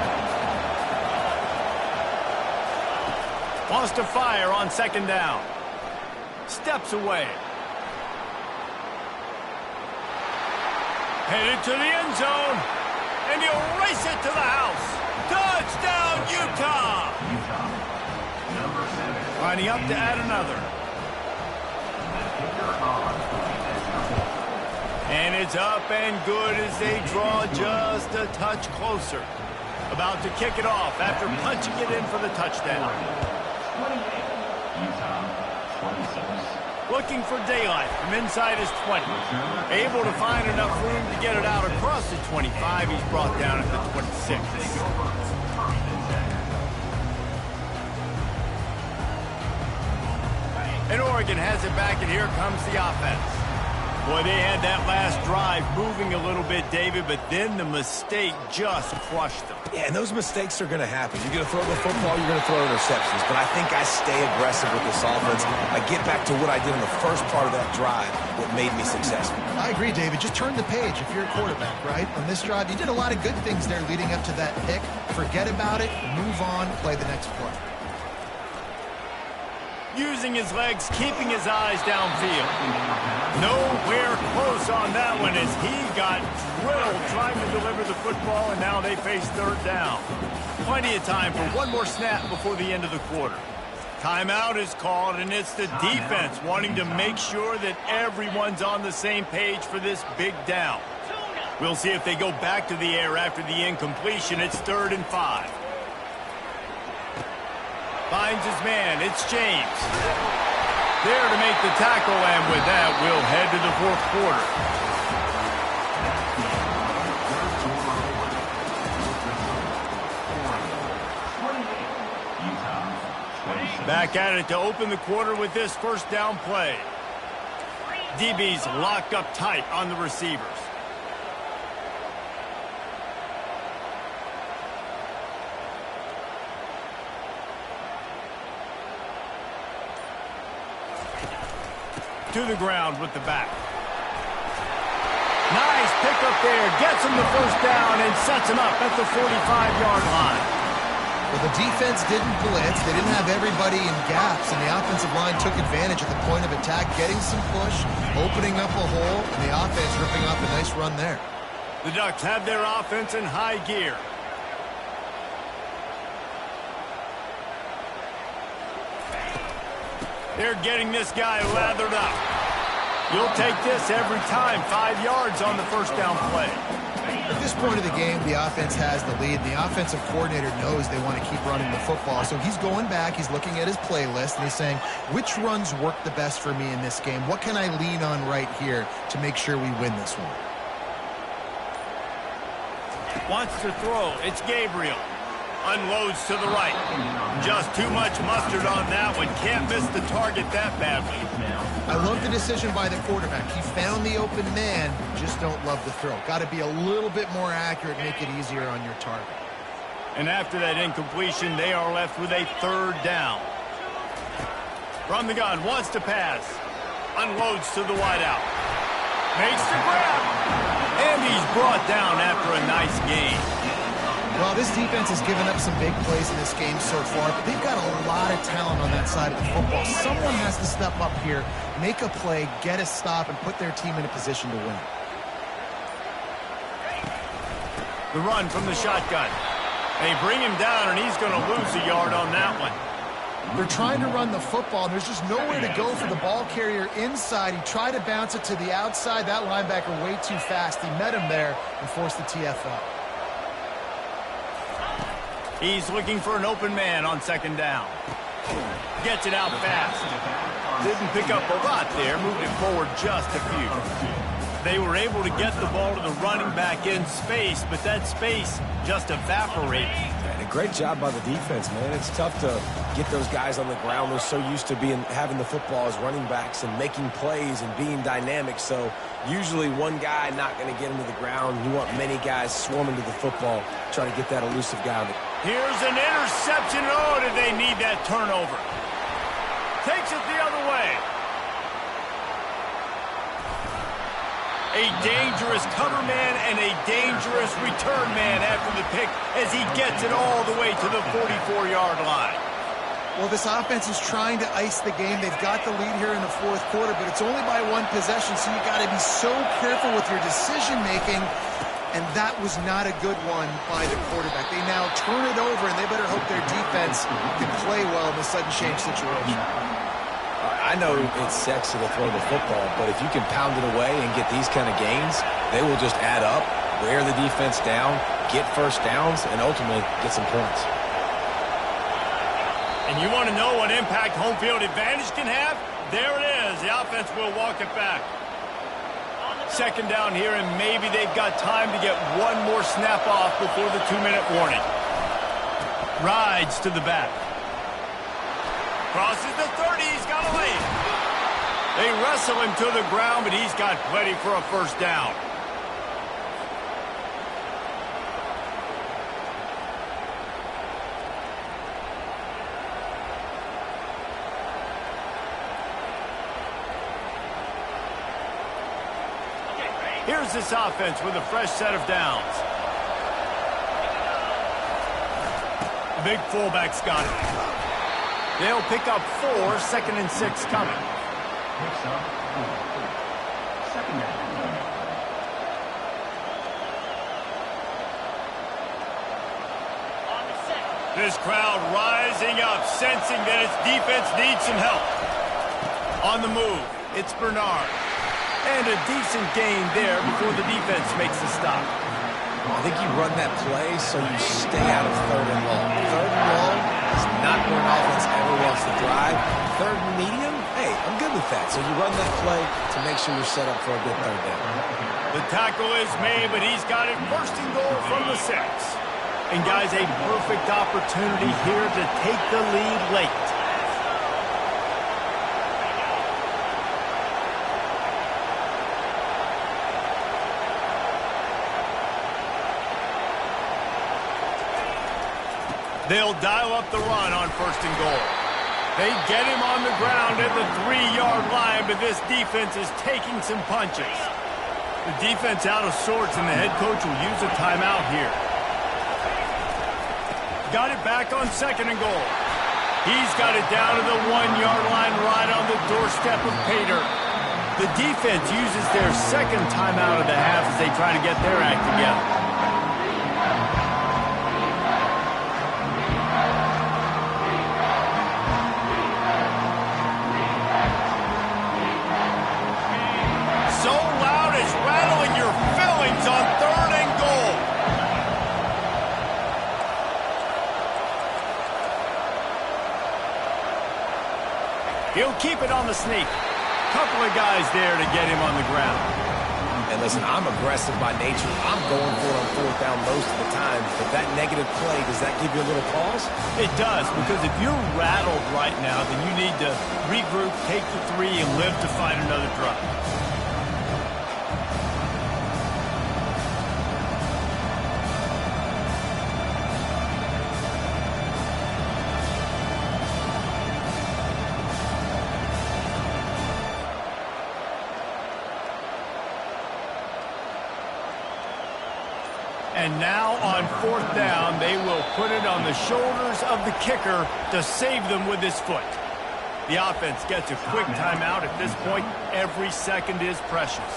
Wants to fire on second down. Steps away. Headed to the end zone. And he'll race it to the house. Touchdown, Utah! Lining up to add another. And it's up and good as they draw just a touch closer. About to kick it off after punching it in for the touchdown. Looking for daylight from inside his 20. Able to find enough room to get it out across the 25. He's brought down at the 26. And Oregon has it back, and here comes the offense. Boy, they had that last drive moving a little bit, David, but then the mistake just crushed them. Yeah, and those mistakes are going to happen. You're going to throw the football, you're going to throw interceptions. But I think I stay aggressive with this offense. I get back to what I did in the first part of that drive that made me successful. I agree, David. Just turn the page if you're a quarterback, right? On this drive, you did a lot of good things there leading up to that pick. Forget about it, move on, play the next play. Using his legs, keeping his eyes downfield. Nowhere close on that one as he got drilled trying to deliver the football, and now they face third down. Plenty of time for one more snap before the end of the quarter. Timeout is called, and it's the defense wanting to make sure that everyone's on the same page for this big down. We'll see if they go back to the air after the incompletion. It's 3rd and 5. Finds his man. It's James. There to make the tackle, and with that, we'll head to the fourth quarter. Back at it to open the quarter with this first down play. DBs locked up tight on the receivers. To the ground with the back. Nice pickup there. Gets him the first down and sets him up at the 45-yard line. Well, the defense didn't blitz. They didn't have everybody in gaps, and the offensive line took advantage at the point of attack, getting some push, opening up a hole, and the offense ripping off a nice run there. The Ducks have their offense in high gear. They're getting this guy lathered up. You'll take this every time. 5 yards on the first down play. At this point of the game, the offense has the lead. The offensive coordinator knows they want to keep running the football. So he's going back, he's looking at his playlist, and he's saying, which runs work the best for me in this game? What can I lean on right here to make sure we win this one? Wants to throw. It's Gabriel. Unloads to the right. Just too much mustard on that one. Can't miss the target that badly. I love the decision by the quarterback. He found the open man, just don't love the throw. Got to be a little bit more accurate, make it easier on your target. And after that incompletion, they are left with a third down. From the gun, wants to pass. Unloads to the wideout. Makes the grab. And he's brought down after a nice gain. Well, this defense has given up some big plays in this game so far, but they've got a lot of talent on that side of the football. Someone has to step up here, make a play, get a stop, and put their team in a position to win. The run from the shotgun. They bring him down, and he's going to lose a yard on that one. They're trying to run the football, and there's just nowhere to go for the ball carrier inside. He tried to bounce it to the outside. That linebacker way too fast. He met him there and forced the TFL. He's looking for an open man on second down. Gets it out fast. Didn't pick up a lot there. Moved it forward just a few. They were able to get the ball to the running back in space, but that space just evaporated. And a great job by the defense, man. It's tough to get those guys on the ground. They're so used to having the football as running backs and making plays and being dynamic. So usually one guy not going to get him to the ground. You want many guys swarming to the football, trying to get that elusive guy. Here's an interception. Oh, did they need that turnover? Takes it the other way. A dangerous cover man and a dangerous return man after the pick as he gets it all the way to the 44-yard line. Well, this offense is trying to ice the game. They've got the lead here in the fourth quarter, but it's only by one possession, so you got to be so careful with your decision-making, and that was not a good one by the quarterback. They now turn it over, and they better hope their defense can play well in the sudden change situation. I know it's sexy to throw the football, but if you can pound it away and get these kind of gains, they will just add up, wear the defense down, get first downs, and ultimately get some points. And you want to know what impact home field advantage can have? There it is. The offense will walk it back. Second down here, and maybe they've got time to get one more snap off before the 2-minute warning. Rides to the back. Crosses the 30. He's got a lead. They wrestle him to the ground, but he's got plenty for a first down. Here's this offense with a fresh set of downs. The big fullback's got it. They'll pick up 4, 2nd and 6 coming. Picks up 4. Second down. This crowd rising up, sensing that its defense needs some help. On the move, it's Bernard. And a decent gain there before the defense makes the stop. I think you run that play so you stay out of 3rd and long. 3rd and long is not where an offense ever wants to drive. 3rd and medium, hey, I'm good with that. So you run that play to make sure you're set up for a good 3rd down. The tackle is made, but he's got it first and goal from the 6. And guys, a perfect opportunity here to take the lead late. They'll dial up the run on 1st and goal. They get him on the ground at the 3-yard line, but this defense is taking some punches. The defense out of sorts, and the head coach will use a timeout here. Got it back on 2nd and goal. He's got it down to the 1-yard line right on the doorstep of Pater. The defense uses their 2nd timeout of the half as they try to get their act together. So loud it's rattling your fillings on 3rd and goal. He'll keep it on the sneak. Couple of guys there to get him on the ground. And listen, I'm aggressive by nature. I'm going for it on 4th down most of the time. But that negative play, does that give you a little pause? It does, because if you're rattled right now, then you need to regroup, take the 3, and live to fight another drive. And now on 4th down, they will put it on the shoulders of the kicker to save them with his foot. The offense gets a quick timeout. At this point, every second is precious.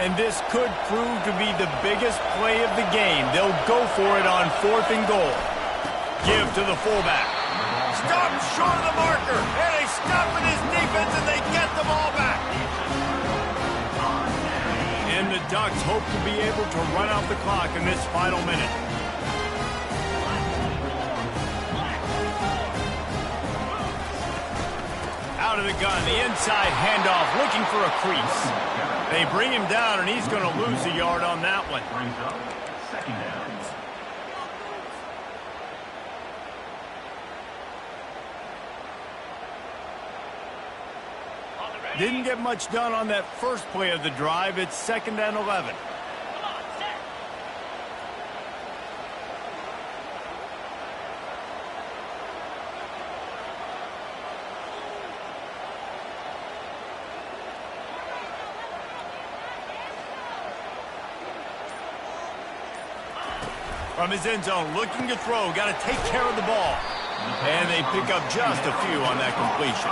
And this could prove to be the biggest play of the game. They'll go for it on 4th and goal. Give to the fullback. Stop short of the marker. And they stop in his defense, and they get the ball back. And the Ducks hope to be able to run out the clock in this final minute. Out of the gun, the inside handoff, looking for a crease. They bring him down, and he's going to lose a yard on that one. Brings up 2nd down. Didn't get much done on that first play of the drive. It's 2nd and 11. From his end zone, looking to throw. Got to take care of the ball. And they pick up just a few on that completion.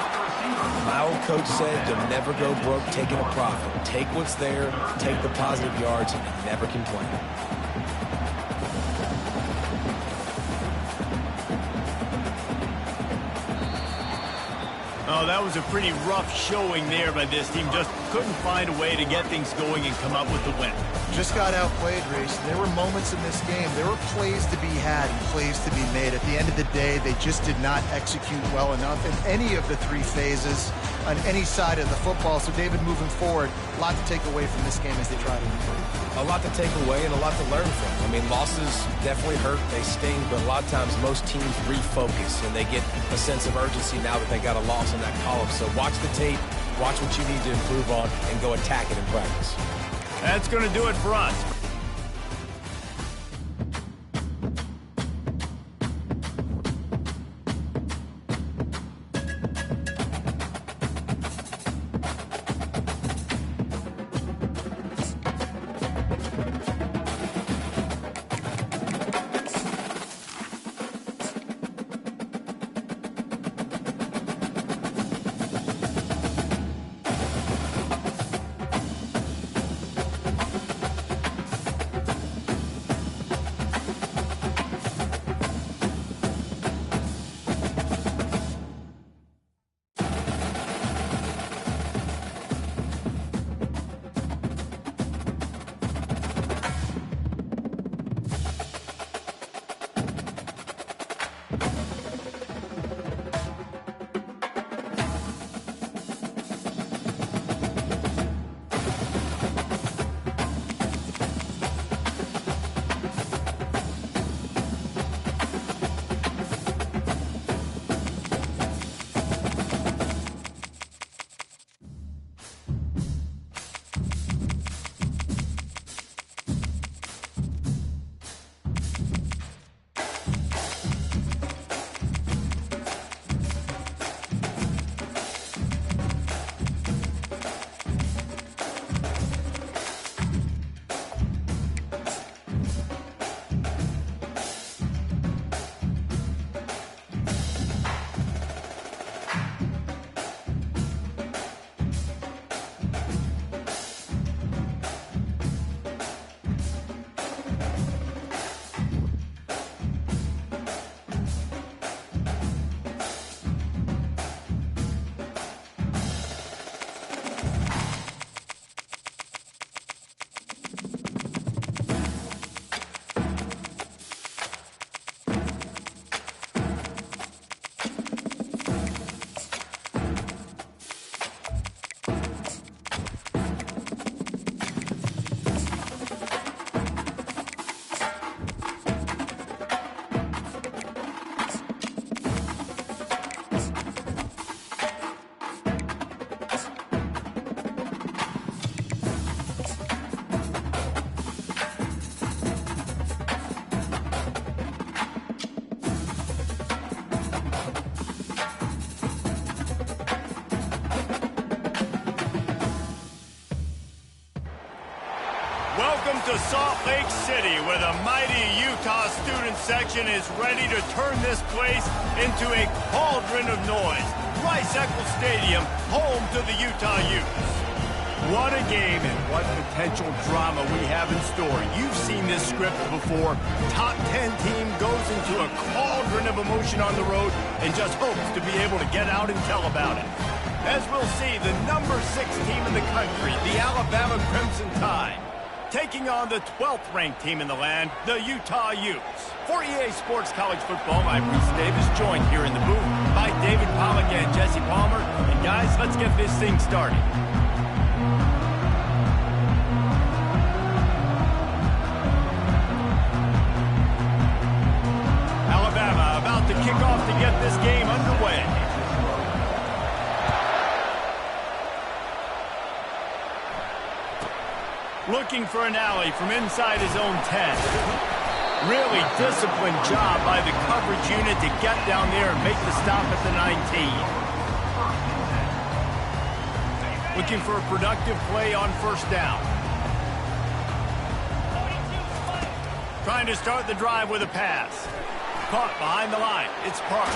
My old coach said you'll never go broke taking a profit. Take what's there, take the positive yards, and never complain. Oh, that was a pretty rough showing there by this team. Just couldn't find a way to get things going and come up with the win. Just got outplayed, Reese. There were moments in this game. There were plays to be had and plays to be made. At the end of the day, they just did not execute well enough in any of the 3 phases on any side of the football. So, David, moving forward, a lot to take away from this game as they try to improve. A lot to take away and a lot to learn from. I mean, losses definitely hurt. They sting, but a lot of times most teams refocus and they get a sense of urgency now that they got a loss in that column. So watch the tape, watch what you need to improve on, and go attack it in practice. That's going to do it for us. Welcome to Salt Lake City, where the mighty Utah student section is ready to turn this place into a cauldron of noise. Rice-Eccles Stadium, home to the Utah Utes. What a game and what potential drama we have in store. You've seen this script before. Top 10 team goes into a cauldron of emotion on the road and just hopes to be able to get out and tell about it. As we'll see, the number 6 team in the country, the Alabama Crimson Tide, taking on the 12th ranked team in the land, the Utah Utes. For EA Sports College Football, I'm Reese Davis, joined here in the booth by David Pollack and Jesse Palmer. And guys, let's get this thing started. Alabama about to kick off to get this game underway. Looking for an alley from inside his own 10. Really disciplined job by the coverage unit to get down there and make the stop at the 19. Looking for a productive play on first down. Trying to start the drive with a pass. Caught behind the line. It's Parks.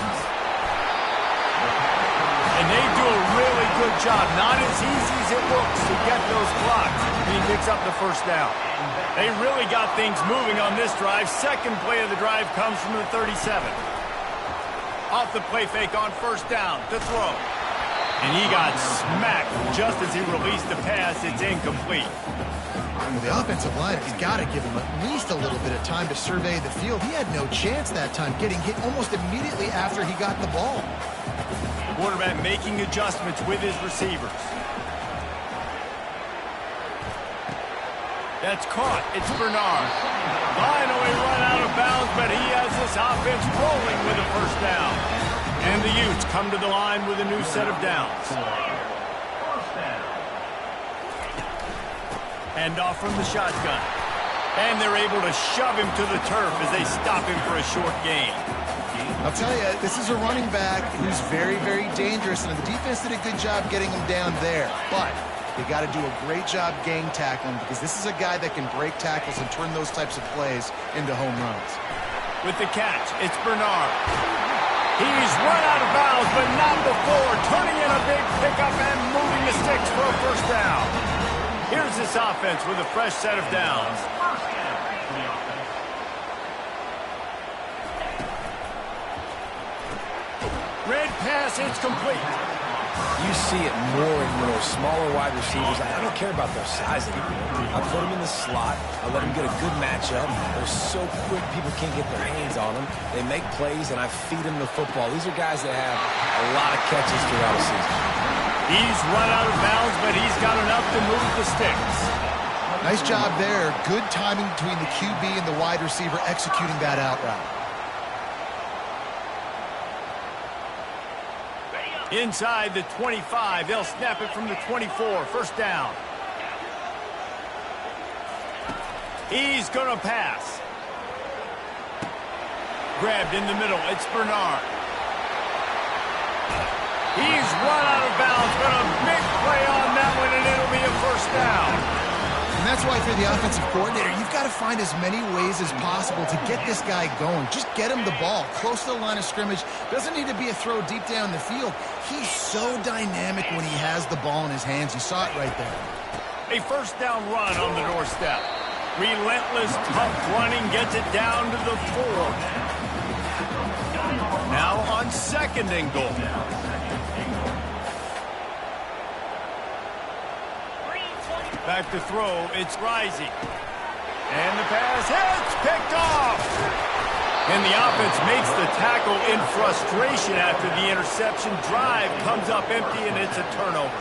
And they do a really good job. Not as easy as it looks to get those blocks. And he picks up the first down. They really got things moving on this drive. Second play of the drive comes from the 37. Off the play fake on first down to throw. And he got smacked just as he released the pass. It's incomplete. Well, the offensive line has got to give him at least a little bit of time to survey the field. He had no chance that time, getting hit almost immediately after he got the ball. Quarterback making adjustments with his receivers. That's caught. It's Bernard. Finally run out of bounds, but he has this offense rolling with a first down. And the Utes come to the line with a new set of downs. Hand off from the shotgun. And they're able to shove him to the turf as they stop him for a short gain. I'll tell you, this is a running back who's very, very dangerous, and the defense did a good job getting him down there. But they got to do a great job gang tackling, because this is a guy that can break tackles and turn those types of plays into home runs. With the catch, it's Bernard. He's run out of bounds, but not before turning in a big pickup and moving the sticks for a first down. Here's this offense with a fresh set of downs. Red pass, it's complete. You see it more and more. Smaller wide receivers, I don't care about their size anymore. I put them in the slot. I let them get a good matchup. They're so quick, people can't get their hands on them. They make plays, and I feed them the football. These are guys that have a lot of catches throughout the season. He's run out of bounds, but he's got enough to move the sticks. Nice job there. Good timing between the QB and the wide receiver executing that out route. Inside the 25, they'll snap it from the 24. First down. He's going to pass. Grabbed in the middle. It's Bernard. He's run out of bounds, but a big play on that one, and it'll be a first down. And that's why for the offensive coordinator, you've got to find as many ways as possible to get this guy going. Just get him the ball close to the line of scrimmage. Doesn't need to be a throw deep down the field. He's so dynamic when he has the ball in his hands. You saw it right there. A first down run on the doorstep. Relentless, tough running gets it down to the 4. Now on second and goal. Back to throw, it's Rising. And the pass hits, picked off. And the offense makes the tackle in frustration after the interception. Drive comes up empty, and it's a turnover.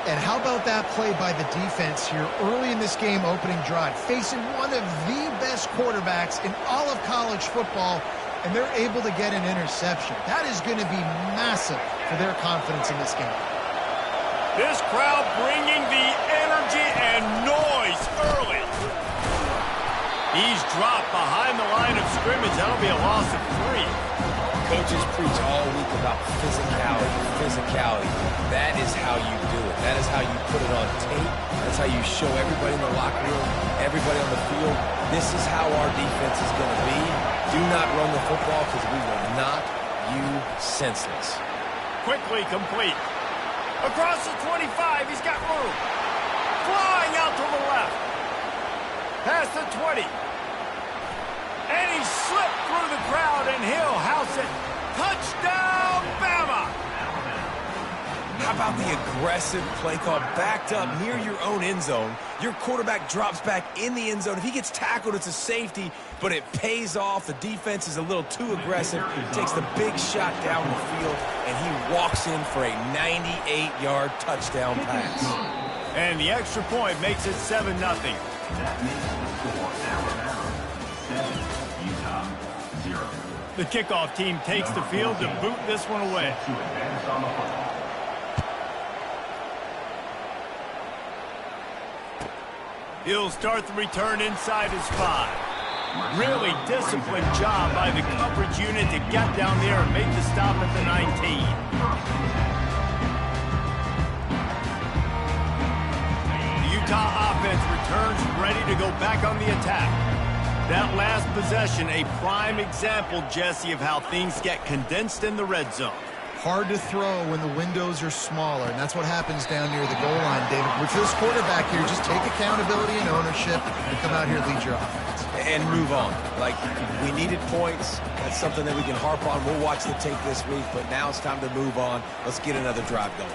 And how about that play by the defense here early in this game opening drive, facing one of the best quarterbacks in all of college football, and they're able to get an interception. That is going to be massive for their confidence in this game. This crowd bringing the energy and noise early. He's dropped behind the line of scrimmage. That'll be a loss of 3. Coaches preach all week about physicality, physicality. That is how you do it. That is how you put it on tape. That's how you show everybody in the locker room, everybody on the field. This is how our defense is going to be. Do not run the football because we will knock you senseless. Quickly complete. Across the 25, he's got room. Flying out to the left. Past the 20. And he slipped through the crowd, and he'll house it. Touchdown, Bama! How about the aggressive play call backed up near your own end zone? Your quarterback drops back in the end zone. If he gets tackled, it's a safety, but it pays off. The defense is a little too aggressive. Takes the big shot down the field, and he walks in for a 98-yard touchdown pass. And the extra point makes it 7-0. That makes the score Alabama 7, Utah 0. The kickoff team takes the field to boot this one away. To advance on the football. He'll start the return inside his 5. Really disciplined job by the coverage unit to get down there and make the stop at the 19. The Utah offense returns ready to go back on the attack. That last possession, a prime example, Jesse, of how things get condensed in the red zone. Hard to throw when the windows are smaller, and that's what happens down near the goal line, David. With this quarterback here, just take accountability and ownership and come out here and lead your offense. And move on. Like, we needed points. That's something that we can harp on. We'll watch the tape this week, but now it's time to move on. Let's get another drive going.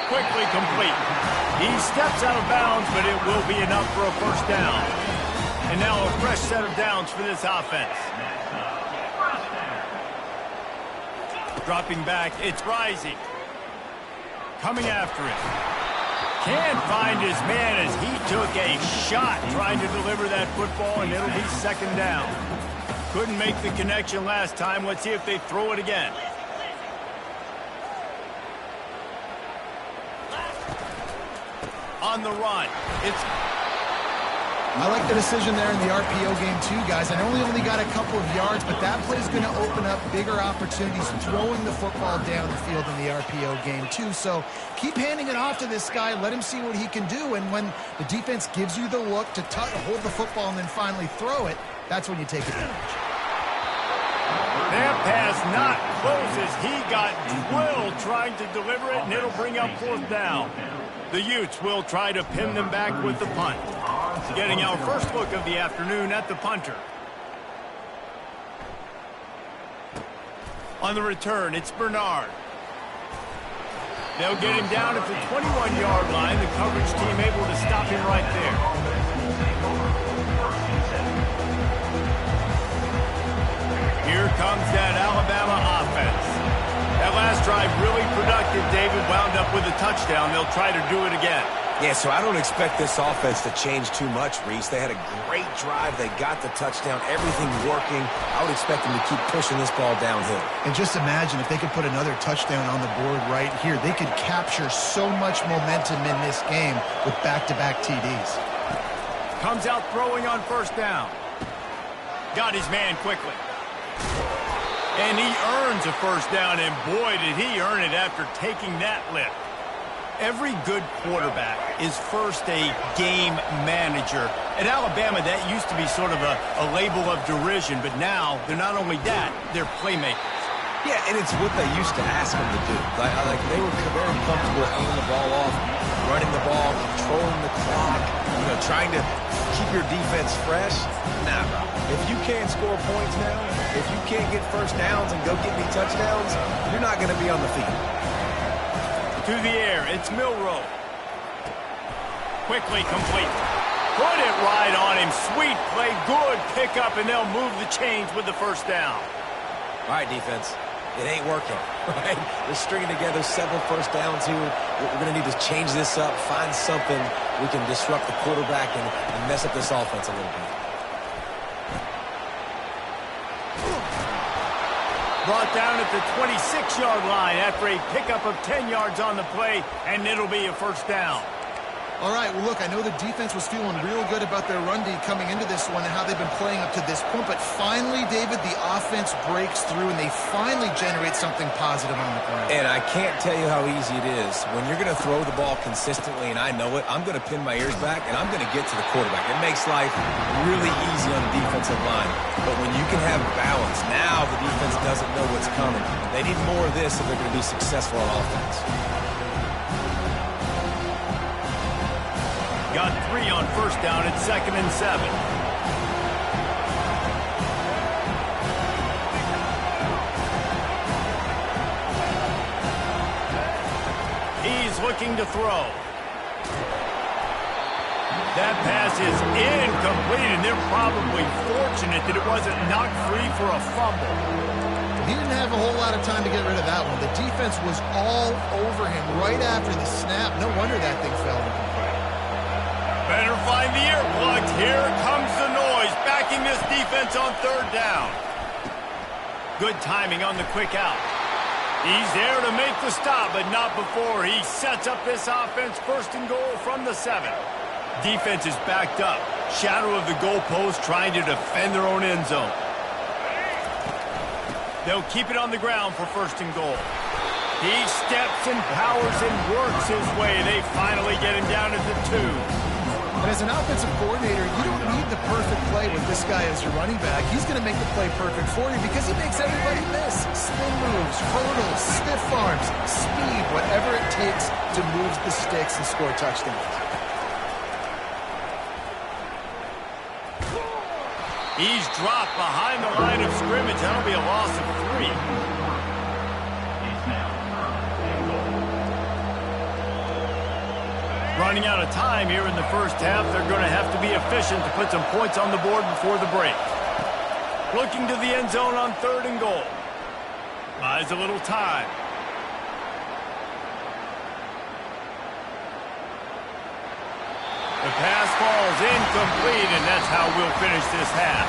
Quickly complete. He steps out of bounds, but it will be enough for a first down. And now a fresh set of downs for this offense. Dropping back, it's Rising. Coming after it. Can't find his man as he took a shot trying to deliver that football, and it'll be second down. Couldn't make the connection last time. Let's see if they throw it again. On the run. I like the decision there in the RPO game too, guys. I know we only got a couple of yards, but that play is going to open up bigger opportunities throwing the football down the field in the RPO game too. So keep handing it off to this guy. Let him see what he can do. And when the defense gives you the look to hold the football and then finally throw it, that's when you take advantage. That pass not close as he got drilled trying to deliver it, and it'll bring up fourth down. The Utes will try to pin them back with the punt. Getting our first look of the afternoon at the punter. On the return, it's Bernard. They'll get him down at the 21-yard line. The coverage team able to stop him right there. Here comes that Alabama offense. That last drive really productive. David wound up with a touchdown. They'll try to do it again. Yeah, so I don't expect this offense to change too much, Reese. They had a great drive. They got the touchdown. Everything working. I would expect them to keep pushing this ball downhill. And just imagine if they could put another touchdown on the board right here. They could capture so much momentum in this game with back-to-back TDs. Comes out throwing on first down. Got his man quickly. And he earns a first down, and boy, did he earn it after taking that lift. Every good quarterback is first a game manager. At Alabama, that used to be sort of a label of derision, but now they're not only that, they're playmakers. Yeah, and it's what they used to ask them to do. Like they were very comfortable handing the ball off, running the ball, controlling the clock, trying to keep your defense fresh. Nah, bro. If you can't score points now, if you can't get first downs and go get me touchdowns, you're not going to be on the field. To the air, it's Milroe. Quickly complete. Put it right on him. Sweet play, good pickup, and they'll move the chains with the first down. All right, defense. It ain't working, right? We're stringing together several first downs here. We're going to need to change this up, find something we can disrupt the quarterback and mess up this offense a little bit. Brought down at the 26-yard line after a pickup of 10 yards on the play, and it'll be a first down. All right, well, look, I know the defense was feeling real good about their run D coming into this one and how they've been playing up to this point, but finally, David, the offense breaks through and they finally generate something positive on the ground. And I can't tell you how easy it is. When you're going to throw the ball consistently, and I know it, I'm going to pin my ears back, and I'm going to get to the quarterback. It makes life really easy on the defensive line. But when you can have balance, now the defense doesn't know what's coming. They need more of this if they're going to be successful on offense. Got 3 on first down at 2nd and 7. He's looking to throw. That pass is incomplete, and they're probably fortunate that it wasn't knocked free for a fumble. He didn't have a whole lot of time to get rid of that one. The defense was all over him right after the snap. No wonder that thing fell incomplete. Better find the earplugs. Here comes the noise, backing this defense on 3rd down. Good timing on the quick out. He's there to make the stop, but not before he sets up this offense 1st and goal from the 7. Defense is backed up. Shadow of the goalpost, trying to defend their own end zone. They'll keep it on the ground for 1st and goal. He steps and powers and works his way. They finally get him down at the 2. And as an offensive coordinator, you don't need the perfect play with this guy as your running back. He's going to make the play perfect for you because he makes everybody miss. Spin moves, hurdles, stiff arms, speed, whatever it takes to move the sticks and score touchdowns. He's dropped behind the line of scrimmage. That'll be a loss of 3. Running out of time here in the first half. They're going to have to be efficient to put some points on the board before the break. Looking to the end zone on 3rd and goal. Buys a little time. The pass falls incomplete, and that's how we'll finish this half.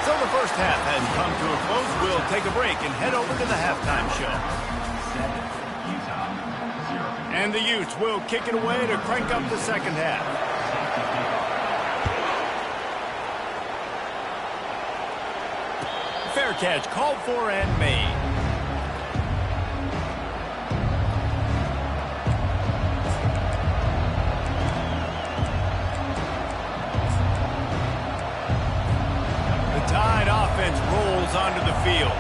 So the first half has come to a close. We'll take a break and head over to the halftime show. 7, Utah, 0. And the Utes will kick it away to crank up the second half. Fair catch called for and made. Tide offense rolls onto the field.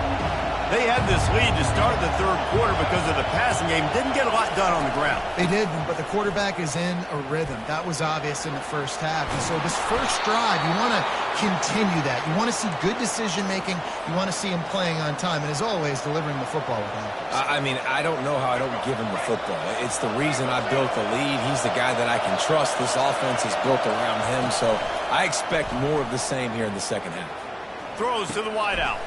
They had this lead to start the 3rd quarter because of the passing game. Didn't get a lot done on the ground. They did, but the quarterback is in a rhythm. That was obvious in the first half. And so this first drive, you want to continue that. You want to see good decision-making. You want to see him playing on time. And as always, delivering the football with accuracy. I mean, I don't know how I don't give him the football. It's the reason I built the lead. He's the guy that I can trust. This offense is built around him. So I expect more of the same here in the second half. Throws to the wideout.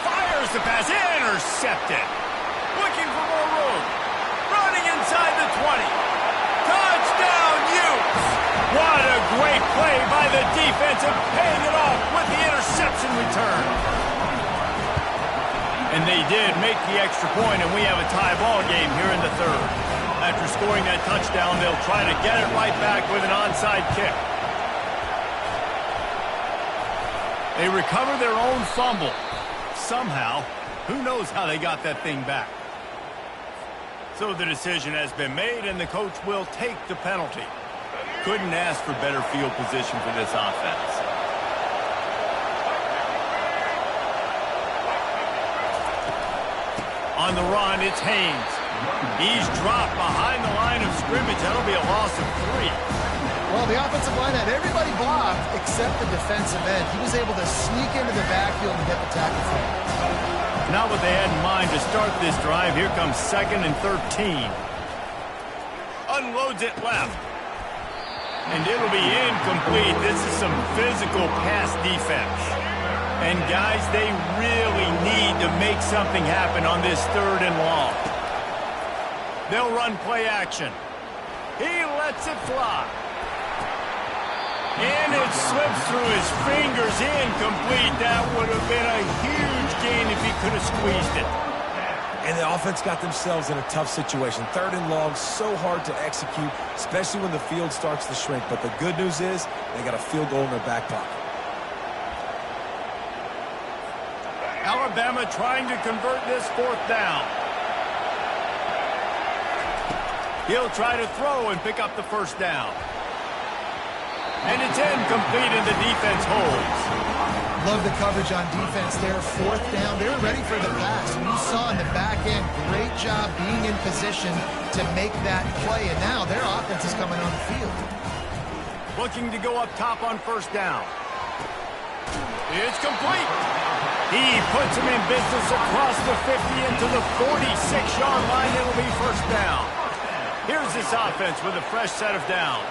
Fires the pass. Intercepted. Looking for more room. Running inside the 20. Touchdown, Utes. What a great play by the defense and paying it off with the interception return. And they did make the extra point, and we have a tie ball game here in the 3rd. After scoring that touchdown, they'll try to get it right back with an onside kick. They recover their own fumble. Somehow, who knows how they got that thing back. So the decision has been made, and the coach will take the penalty. Couldn't ask for better field position for this offense. On the run, it's Haynes. He's dropped behind the line of scrimmage. That'll be a loss of 3. Well, the offensive line had everybody blocked except the defensive end. He was able to sneak into the backfield and get the tackle for him. Not what they had in mind to start this drive. Here comes 2nd and 13. Unloads it left. And it'll be incomplete. This is some physical pass defense. And, guys, they really need to make something happen on this 3rd and long. They'll run play action. He lets it fly. And it slips through his fingers, incomplete. That would have been a huge gain if he could have squeezed it. And the offense got themselves in a tough situation. 3rd and long, so hard to execute, especially when the field starts to shrink. But the good news is they got a field goal in their back pocket. Alabama trying to convert this 4th down. He'll try to throw and pick up the 1st down. And it's incomplete, and the defense holds. Love the coverage on defense there. 4th down. They were ready for the pass. And you saw in the back end, great job being in position to make that play. And now their offense is coming on the field. Looking to go up top on 1st down. It's complete. He puts him in business across the 50 into the 46-yard line. It'll be 1st down. Here's this offense with a fresh set of downs.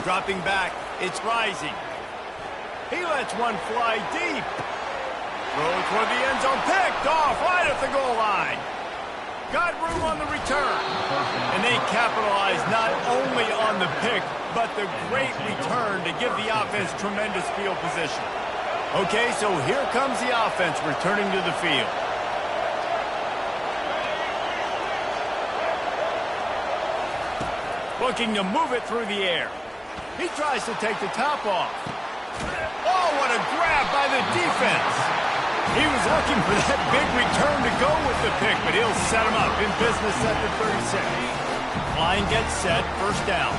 Dropping back. It's rising. He lets one fly deep. Throw toward the end zone. Picked off right at the goal line. Got room on the return. And they capitalize not only on the pick, but the great return to give the offense tremendous field position. Okay, so here comes the offense returning to the field. Looking to move it through the air. He tries to take the top off. Oh, what a grab by the defense. He was looking for that big return to go with the pick, but he'll set him up in business at the 36. Line gets set, 1st down.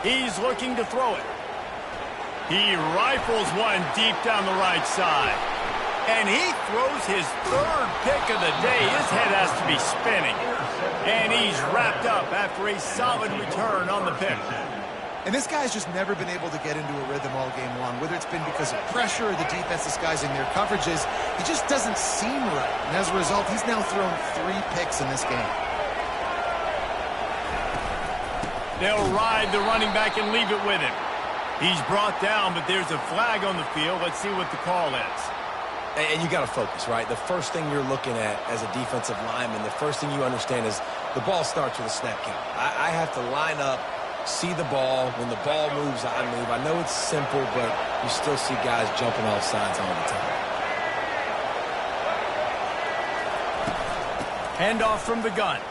He's looking to throw it. He rifles one deep down the right side. And he throws his 3rd pick of the day. His head has to be spinning. And he's wrapped up after a solid return on the pick. And this guy's just never been able to get into a rhythm all game long, whether it's been because of pressure or the defense disguising their coverages. He just doesn't seem right. And as a result, he's now thrown 3 picks in this game. They'll ride the running back and leave it with him. He's brought down, but there's a flag on the field. Let's see what the call is. And you got to focus, right? The first thing you're looking at as a defensive lineman, the first thing you understand is the ball starts with a snap count. I have to line up, see the ball. When the ball moves, I move. I know it's simple, but you still see guys jumping off sides all the time. Handoff from the gun.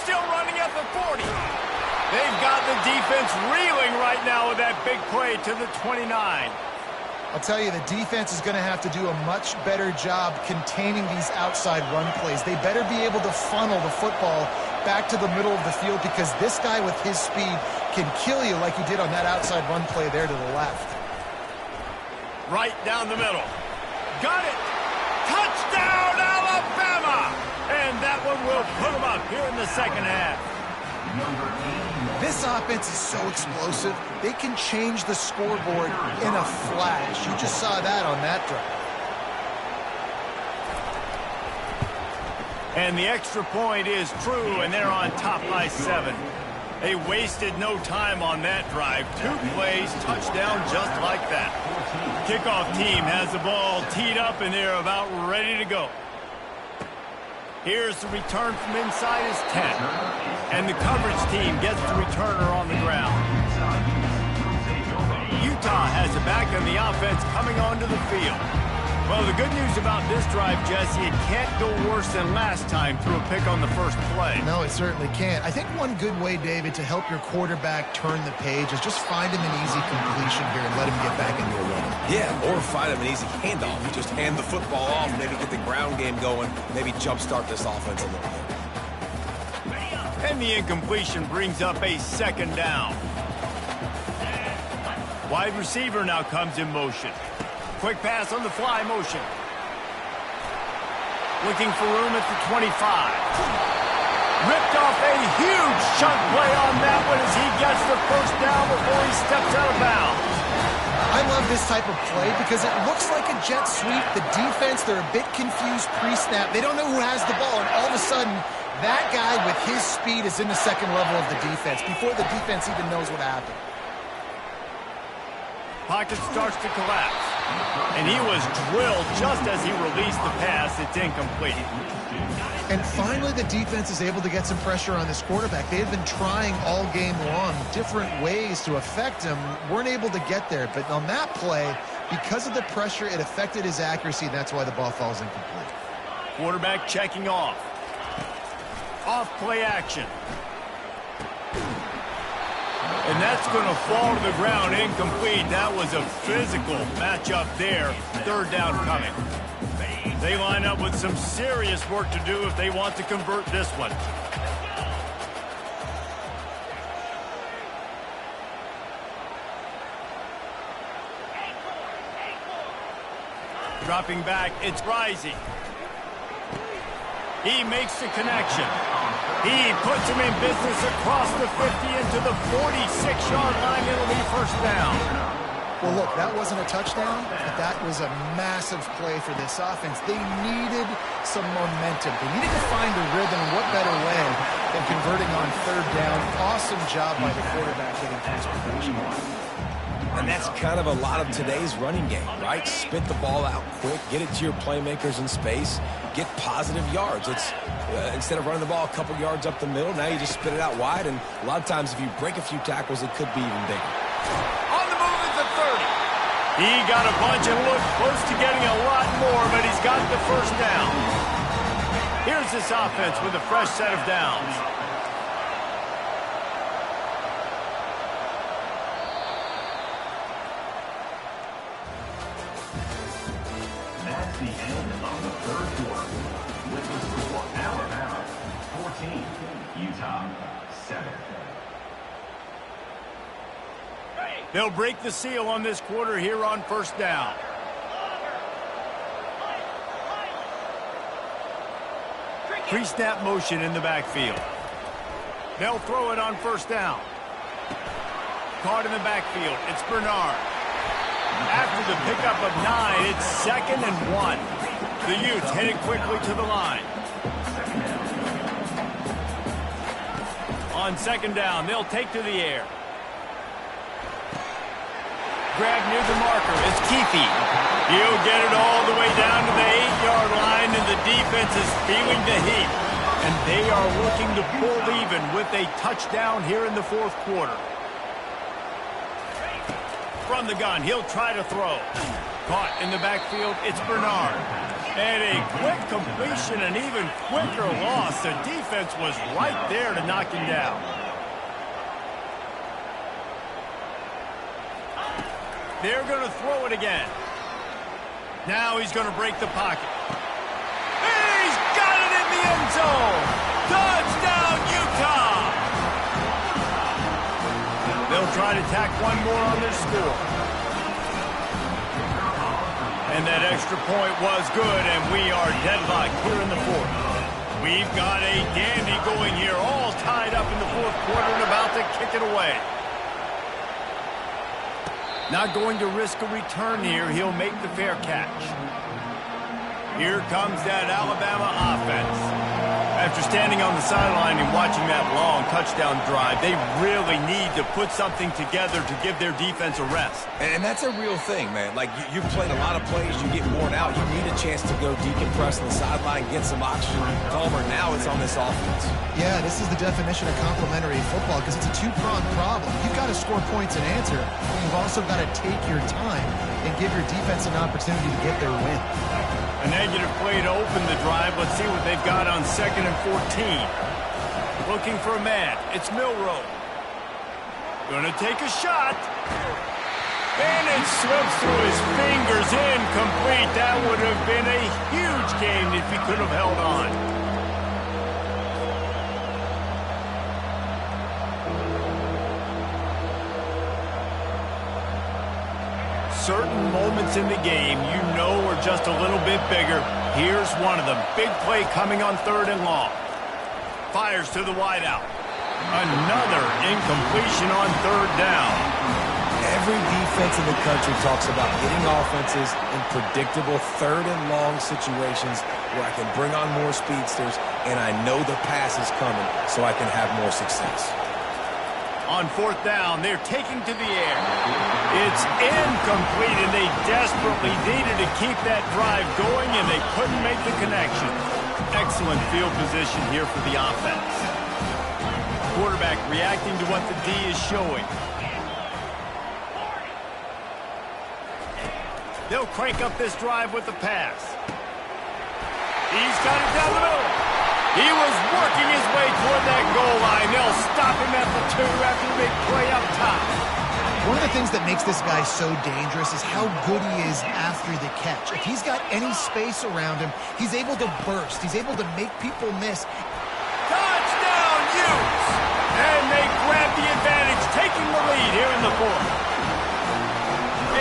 Still running at the 40. They've got the defense reeling right now with that big play to the 29. I'll tell you, the defense is going to have to do a much better job containing these outside run plays. They better be able to funnel the football back to the middle of the field because this guy with his speed can kill you like he did on that outside run play there to the left. Right down the middle. Got it. Touchdown, Alabama! And that one will put them up here in the 2nd half. This offense is so explosive, they can change the scoreboard in a flash. You just saw that on that drive. And the extra point is true, and they're on top by 7. They wasted no time on that drive. 2 plays, touchdown just like that. Kickoff team has the ball teed up, and they're about ready to go. Here's the return from inside his 10. And the coverage team gets the returner on the ground. Utah has it back, and the offense coming onto the field. Well, the good news about this drive, Jesse, it can't go worse than last time through a pick on the first play. No, it certainly can't. I think one good way, David, to help your quarterback turn the page is just find him an easy completion here and let him get back into a rhythm. Yeah, or find him an easy handoff. You just hand the football off, maybe get the ground game going, maybe jumpstart this offense a little bit. And the incompletion brings up a 2nd down. Wide receiver now comes in motion. Quick pass on the fly motion. Looking for room at the 25. Ripped off a huge chunk play on that one as he gets the 1st down before he steps out of bounds. I love this type of play because it looks like a jet sweep. The defense, they're a bit confused pre-snap. They don't know who has the ball, and all of a sudden, that guy with his speed is in the 2nd level of the defense before the defense even knows what happened. Pocket starts to collapse. And he was drilled just as he released the pass. It's incomplete. And finally, the defense is able to get some pressure on this quarterback. They had been trying all game long different ways to affect him, weren't able to get there. But on that play, because of the pressure, it affected his accuracy, and that's why the ball falls incomplete. Quarterback checking off. Off play action. And that's going to fall to the ground incomplete. That was a physical matchup there. Third down coming. They line up with some serious work to do if they want to convert this one. Dropping back, it's Rising. He makes the connection. He puts him in business across the 50 into the 46-yard line. It'll be first down. Well, look, that wasn't a touchdown, but that was a massive play for this offense. They needed some momentum. They needed to find a rhythm. What better way than converting on third down? Awesome job by the quarterback getting transportation. And that's kind of a lot of today's running game, right? Spit the ball out quick, get it to your playmakers in space, get positive yards. It's instead of running the ball a couple yards up the middle, now you just spit it out wide, and a lot of times if you break a few tackles, it could be even bigger. On the move at the 30. He got a bunch and looked close to getting a lot more, but he's got the first down. Here's this offense with a fresh set of downs. That's the end of the third quarter. With the score, Alabama 14, Utah 7. They'll break the seal on this quarter here on first down. Pre-snap motion in the backfield. They'll throw it on first down. Caught in the backfield. It's Bernard. After the pickup of 9, it's 2nd and 1. The Utes headed quickly to the line. On second down, they'll take to the air. Grab near the marker. It's Keefe. He'll get it all the way down to the 8-yard line, and the defense is feeling the heat. And they are looking to pull even with a touchdown here in the fourth quarter. From the gun, he'll try to throw. Caught in the backfield, it's Bernard. And a quick completion, an even quicker loss. The defense was right there to knock him down. They're going to throw it again. Now he's going to break the pocket. He's got it in the end zone. Touchdown, Utah. They'll try to tack one more on their score. And that extra point was good, and we are deadlocked here in the fourth. We've got a dandy going here, all tied up in the fourth quarter and about to kick it away. Not going to risk a return here. He'll make the fair catch. Here comes that Alabama offense. After standing on the sideline and watching that long touchdown drive, they really need to put something together to give their defense a rest. And that's a real thing, man. Like, you've played a lot of plays, you get worn out, you need a chance to go decompress on the sideline, get some oxygen, calmer. Now it's on this offense. Yeah, this is the definition of complementary football because it's a two-pronged problem. You've got to score points and answer, but you've also got to take your time and give your defense an opportunity to get their win. A negative play to open the drive. Let's see what they've got on 2nd and 14. Looking for a man. It's Milroe. Gonna take a shot. And it slips through his fingers. Incomplete. That would have been a huge game if he could have held on. Certain moments in the game you know are just a little bit bigger. Here's one of them. Big play coming on 3rd and long. Fires to the wideout. Another incompletion on 3rd down. Every defense in the country talks about getting offenses in predictable 3rd and long situations where I can bring on more speedsters and I know the pass is coming so I can have more success. On fourth down, they're taking to the air. It's incomplete, and they desperately needed to keep that drive going, and they couldn't make the connection. Excellent field position here for the offense. Quarterback reacting to what the D is showing. They'll crank up this drive with the pass. He's got it down the middle. He was working his way toward that goal line. They'll stop him at the 2 after the big play up top. One of the things that makes this guy so dangerous is how good he is after the catch. If he's got any space around him, he's able to burst. He's able to make people miss. Touchdown, Utes! And they grab the advantage, taking the lead here in the fourth.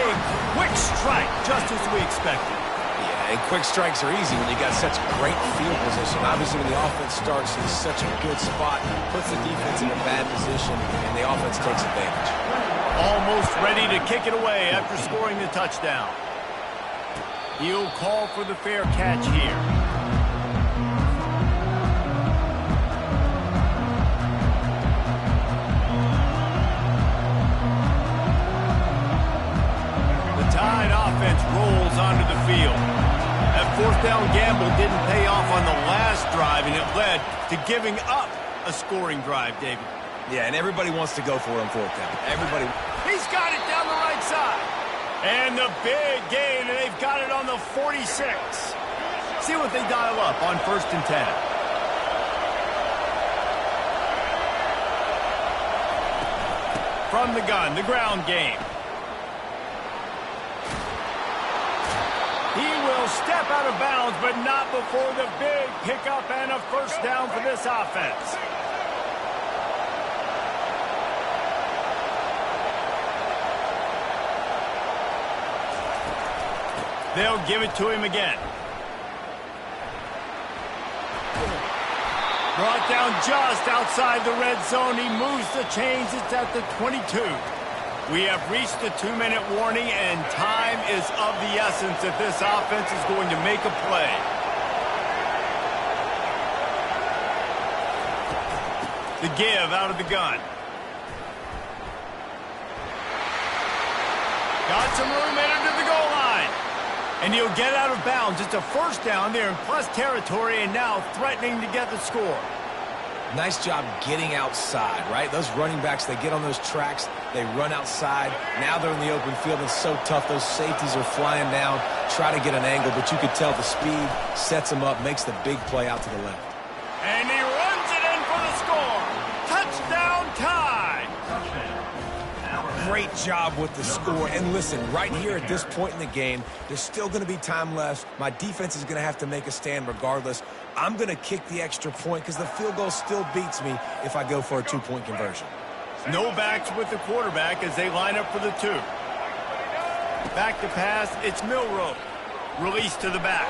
A quick strike, just as we expected. And quick strikes are easy when you got such great field position. Obviously, when the offense starts in such a good spot, puts the defense in a bad position, and the offense takes advantage. Almost ready to kick it away after scoring the touchdown. He'll call for the fair catch here. The Tide offense rolls onto the field. That fourth down gamble didn't pay off on the last drive, and it led to giving up a scoring drive, David. Yeah, and everybody wants to go for it on fourth down. Everybody. He's got it down the right side. And the big gain, and they've got it on the 46. See what they dial up on 1st and 10. From the gun, the ground game. He will step out of bounds, but not before the big pickup and a first down for this offense. They'll give it to him again. Brought down just outside the red zone. He moves the chains. It's at the 22. We have reached the 2-minute warning, and time is of the essence if this offense is going to make a play. The give out of the gun. Got some room into the goal line. And he'll get out of bounds. It's a first down there in plus territory, and now threatening to get the score. Nice job getting outside, right? Those running backs, they get on those tracks, they run outside. Now they're in the open field. It's so tough. Those safeties are flying down, try to get an angle, but you could tell the speed sets them up, makes the big play out to the left. And he runs it in for the score. Touchdown, Tide. Great job with the score. And listen, right here at this point in the game, there's still going to be time left. My defense is going to have to make a stand regardless. I'm going to kick the extra point because the field goal still beats me if I go for a 2-point conversion. No backs with the quarterback as they line up for the 2. Back to pass, it's Milroe. Release to the back.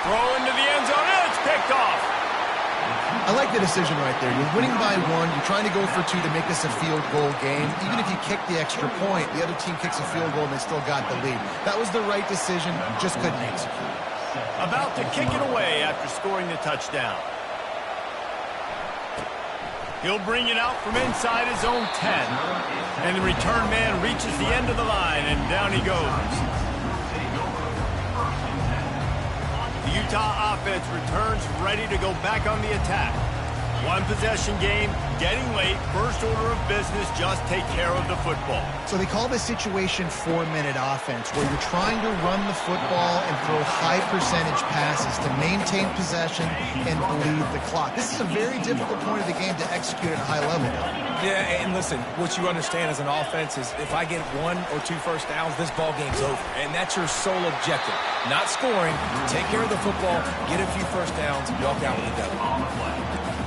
Throw into the end zone, and it's picked off. I like the decision right there. You're winning by 1. You're trying to go for 2 to make this a field goal game. Even if you kick the extra point, the other team kicks a field goal and they still got the lead. That was the right decision. Just couldn't execute. About to kick it away after scoring the touchdown. He'll bring it out from inside his own 10. And the return man reaches the end of the line, and down he goes. The Utah offense returns ready to go back on the attack. One possession game, getting late, first order of business, just take care of the football. So they call this situation 4-minute offense, where you're trying to run the football and throw high percentage passes to maintain possession and bleed the clock. This is a very difficult point of the game to execute at a high level. Yeah, and listen, what you understand as an offense is if I get 1 or 2 first downs, this ball game's over. And that's your sole objective. Not scoring, take care of the football, get a few first downs, walk out with a W.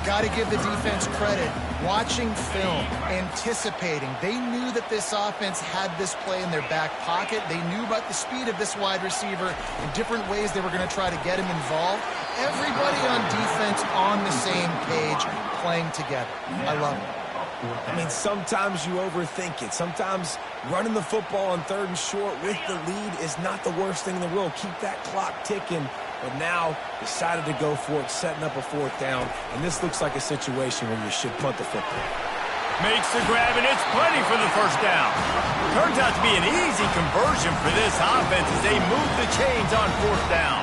Got to give the defense credit. Watching film, anticipating. They knew that this offense had this play in their back pocket. They knew about the speed of this wide receiver and different ways they were going to try to get him involved. Everybody on defense on the same page, playing together. I love it. I mean, sometimes you overthink it. Sometimes running the football on 3rd and short with the lead is not the worst thing in the world. Keep that clock ticking. But now decided to go for it, setting up a 4th down. And this looks like a situation where you should punt the football. Makes the grab, and it's plenty for the first down. Turns out to be an easy conversion for this offense as they move the chains on fourth down.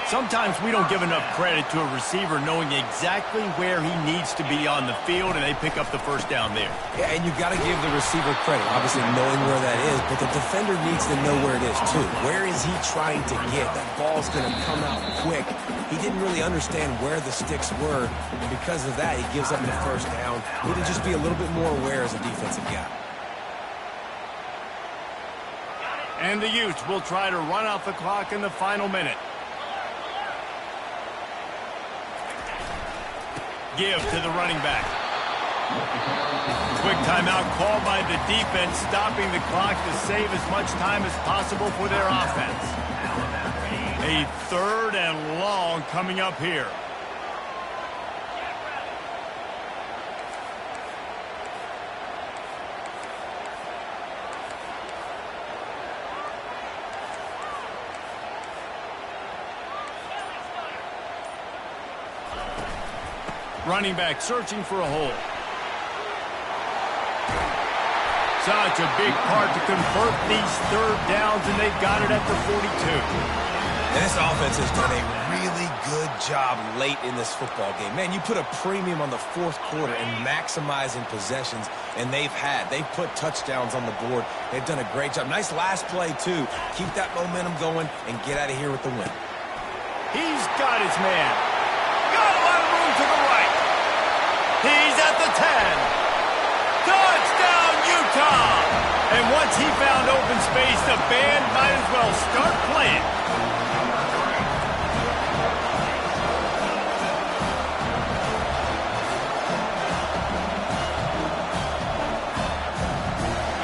Sometimes we don't give enough credit to a receiver knowing exactly where he needs to be on the field, and they pick up the first down there. Yeah, and you got to give the receiver credit, obviously knowing where that is, but the defender needs to know where it is too. Where is he trying to get? That ball's going to come out quick. He didn't really understand where the sticks were, and because of that, he gives up the first down. Need to just be a little bit more aware as a defensive guy. And the Utes will try to run out the clock in the final minute. Give to the running back. Quick timeout called by the defense, stopping the clock to save as much time as possible for their offense. A 3rd and long coming up here. Running back searching for a hole. Such a big part to convert these 3rd downs, and they've got it at the 42. And this offense has done a really good job late in this football game. Man, you put a premium on the 4th quarter and maximizing possessions, and they've put touchdowns on the board. They've done a great job. Nice last play, too. Keep that momentum going and get out of here with the win. He's got his man. Got a lot of room to the right. He's at the 10. Touchdown, Utah! And once he found open space, the band might as well start playing.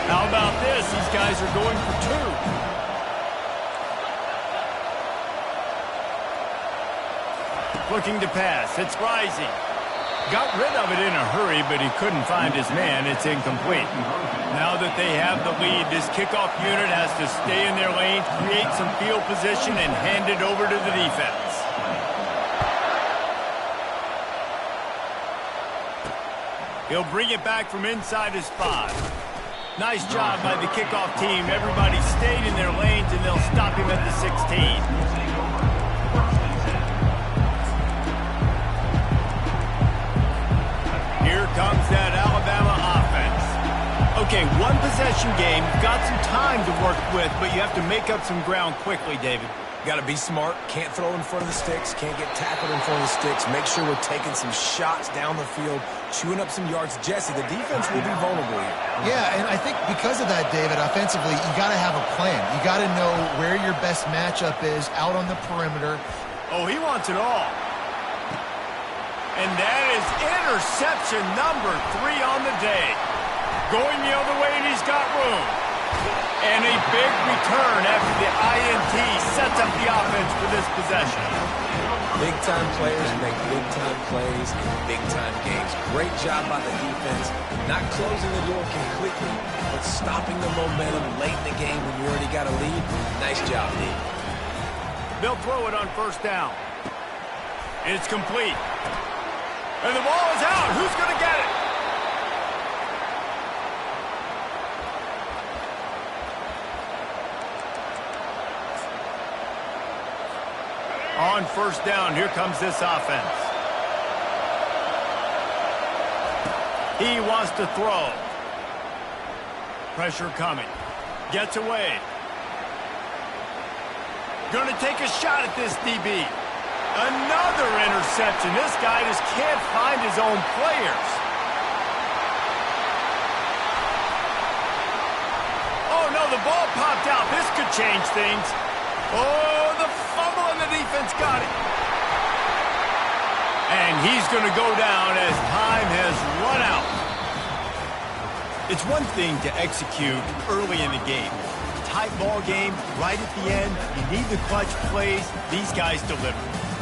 How about this? These guys are going for 2. Looking to pass. It's Rising. Got rid of it in a hurry, but he couldn't find his man. It's incomplete. Now that they have the lead, this kickoff unit has to stay in their lanes, create some field position, and hand it over to the defense. He'll bring it back from inside his 5. Nice job by the kickoff team. Everybody stayed in their lanes, and they'll stop him at the 16. Here comes that Alabama offense. Okay, one possession game. You've got some time to work with, but you have to make up some ground quickly, David. Got to be smart. Can't throw in front of the sticks. Can't get tackled in front of the sticks. Make sure we're taking some shots down the field, chewing up some yards. Jesse, the defense will be vulnerable here. Yeah, and I think because of that, David, offensively, you got to have a plan. You got to know where your best matchup is out on the perimeter. Oh, he wants it all. And that is interception number 3 on the day. Going the other way, and he's got room. And a big return after the INT sets up the offense for this possession. Big-time players make big-time plays in big-time games. Great job by the defense. Not closing the door completely, but stopping the momentum late in the game when you already got a lead. Nice job, Lee. They'll throw it on first down. It's complete. And the ball is out. Who's going to get it? On first down, here comes this offense. He wants to throw. Pressure coming. Gets away. Going to take a shot at this DB. Another interception. This guy just can't find his own players. Oh, no, the ball popped out. This could change things. Oh, the fumble, and the defense got it. And he's going to go down as time has run out. It's one thing to execute early in the game. Tight ball game, right at the end. You need the clutch plays. These guys deliver.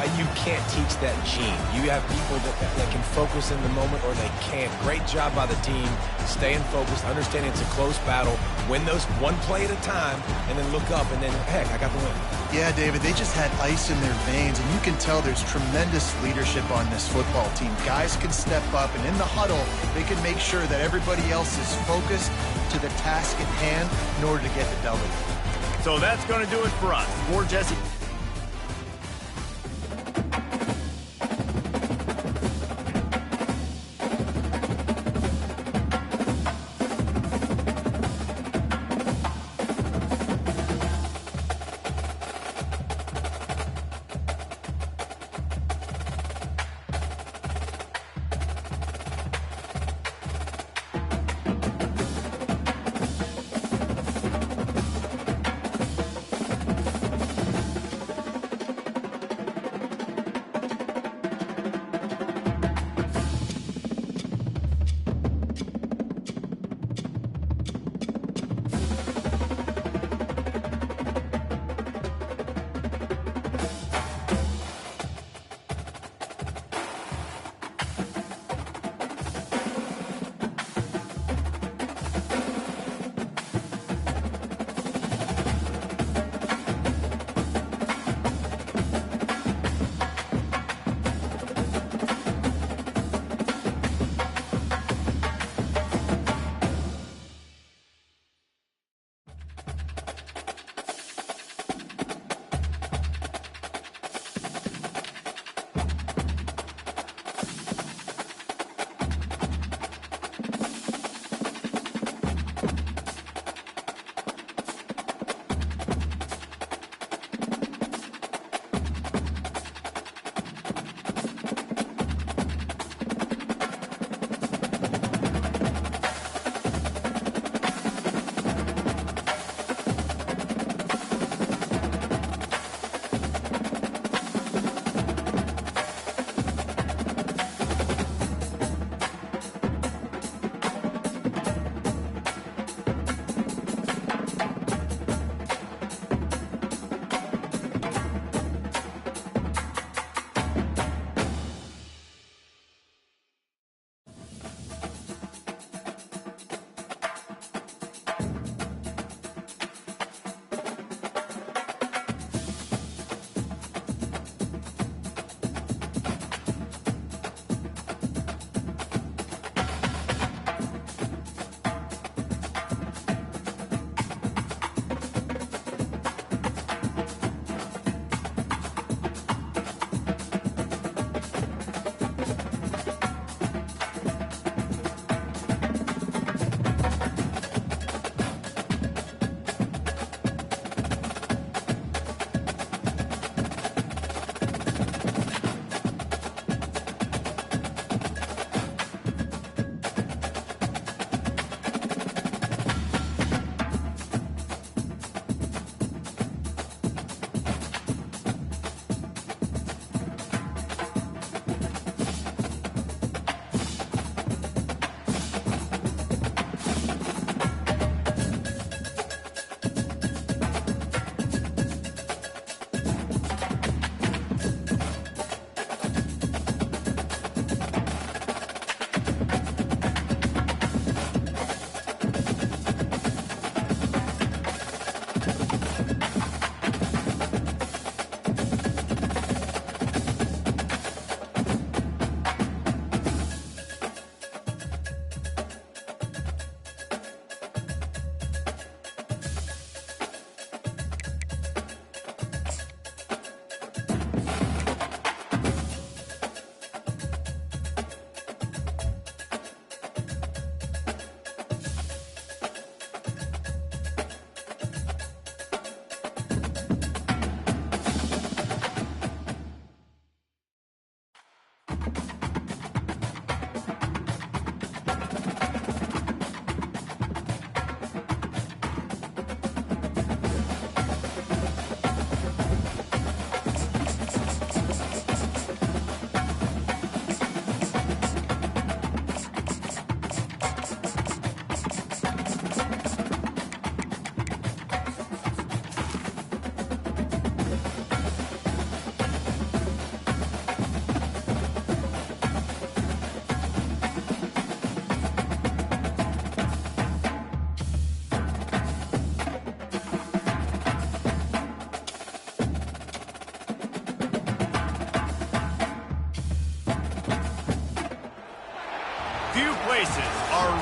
You can't teach that gene. You have people that can focus in the moment or they can't. Great job by the team, staying focused, understanding it's a close battle, win those one play at a time, and then look up, and then, heck, I got the win. Yeah, David, they just had ice in their veins, and you can tell there's tremendous leadership on this football team. Guys can step up, and in the huddle, they can make sure that everybody else is focused to the task at hand in order to get the W. So that's going to do it for us. For Jesse.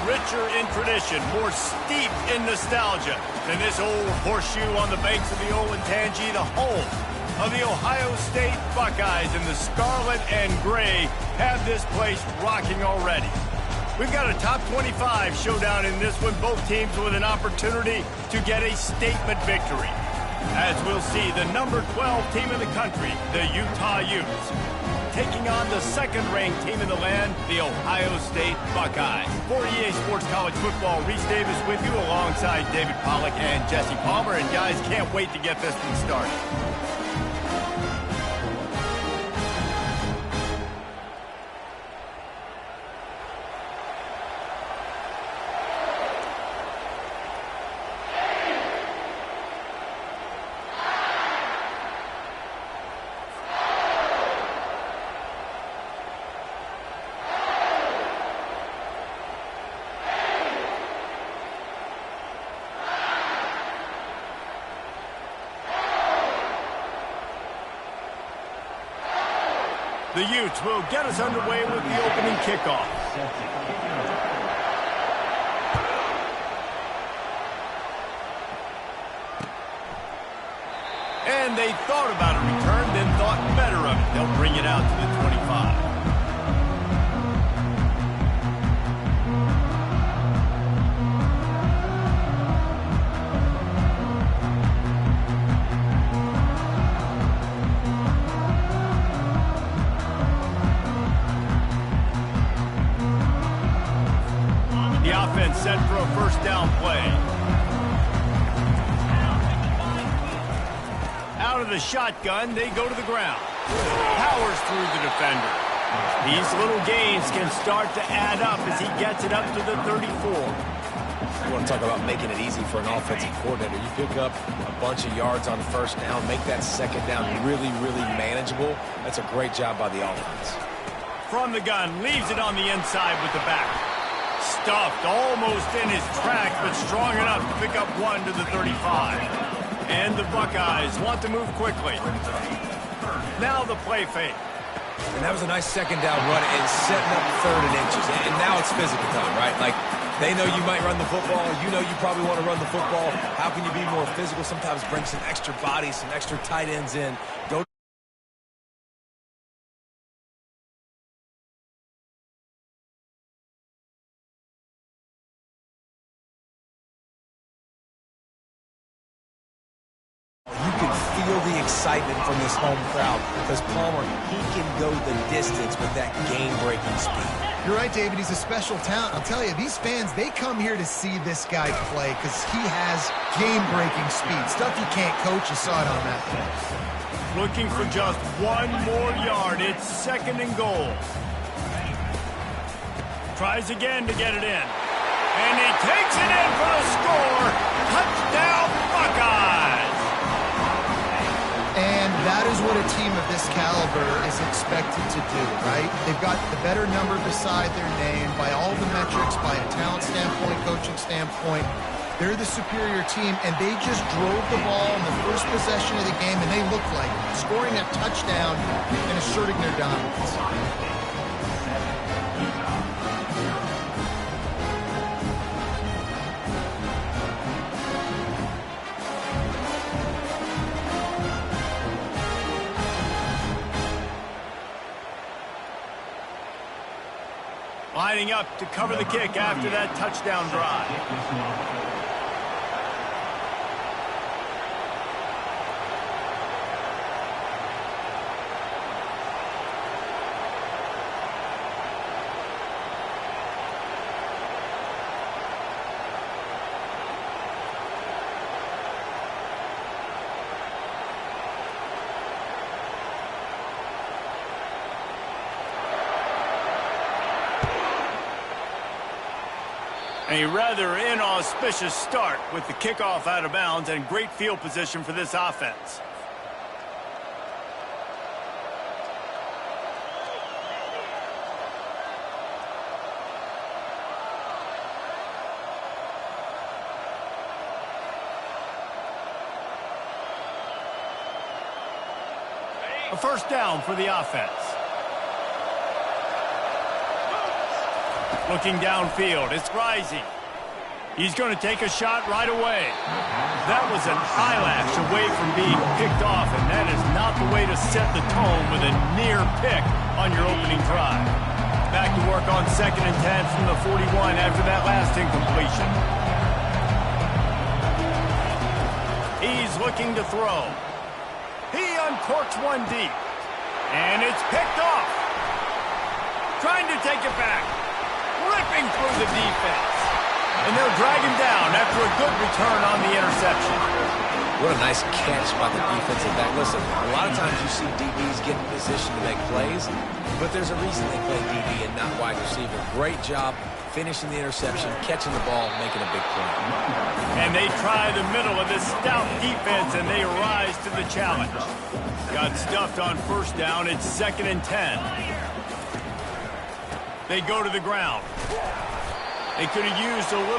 richer in tradition, more steeped in nostalgia than this old horseshoe on the banks of the Olentangy, the home of the Ohio State Buckeyes. And the scarlet and gray have this place rocking already. We've got a top 25 showdown in this one, both teams with an opportunity to get a statement victory. As we'll see, the number 12 team in the country, the Utah Utes, taking on the second-ranked team in the land, the Ohio State Buckeyes. For EA Sports College Football, Reese Davis with you alongside David Pollack and Jesse Palmer. And guys, can't wait to get this one started. The Utes will get us underway with the opening kickoff. And they thought about a return, then thought better of it. They'll bring it out to the 25. Offense set for a first down play. Out of the shotgun, they go to the ground. Powers through the defender. These little gains can start to add up as he gets it up to the 34. You want to talk about making it easy for an offensive coordinator. You pick up a bunch of yards on the first down, make that second down really, really manageable. That's a great job by the offense. From the gun, leaves it on the inside with the back. Stuffed almost in his tracks, but strong enough to pick up one to the 35. And the Buckeyes want to move quickly. Now the play fake. And that was a nice second down run and setting up third and inches. And now it's physical time, right? Like, they know you might run the football. You know you probably want to run the football. How can you be more physical? Sometimes bring some extra bodies, some extra tight ends in. Go. Feel the excitement from this home crowd because Palmer, he can go the distance with that game-breaking speed. You're right, David. He's a special talent. I'll tell you, these fans, they come here to see this guy play because he has game-breaking speed. Stuff you can't coach. You saw it on that play. Looking for just one more yard. It's second and goal. Tries again to get it in. And he takes it in for the score. Touchdown, Buckeyes! And that is what a team of this caliber is expected to do, right? They've got the better number beside their name by all the metrics, by a talent standpoint, coaching standpoint. They're the superior team, and they just drove the ball in the first possession of the game, and they look like it, scoring a touchdown and asserting their dominance. Lining up to cover the kick after that touchdown drive. A rather inauspicious start with the kickoff out of bounds and great field position for this offense. A first down for the offense. Looking downfield. It's rising. He's going to take a shot right away. That was an eyelash away from being picked off, and that is not the way to set the tone with a near pick on your opening drive. Back to work on 2nd and 10 from the 41 after that last incompletion. He's looking to throw. He uncorks one deep. And it's picked off. Trying to take it back. Ripping through the defense. And they'll drag him down after a good return on the interception. What a nice catch by the defensive back. Listen, a lot of times you see DBs get in position to make plays, but there's a reason they play DB and not wide receiver. Great job finishing the interception, catching the ball, making a big play. And they try the middle of this stout defense, and they rise to the challenge. Got stuffed on 1st down. It's 2nd and 10. They go to the ground. They could have used a little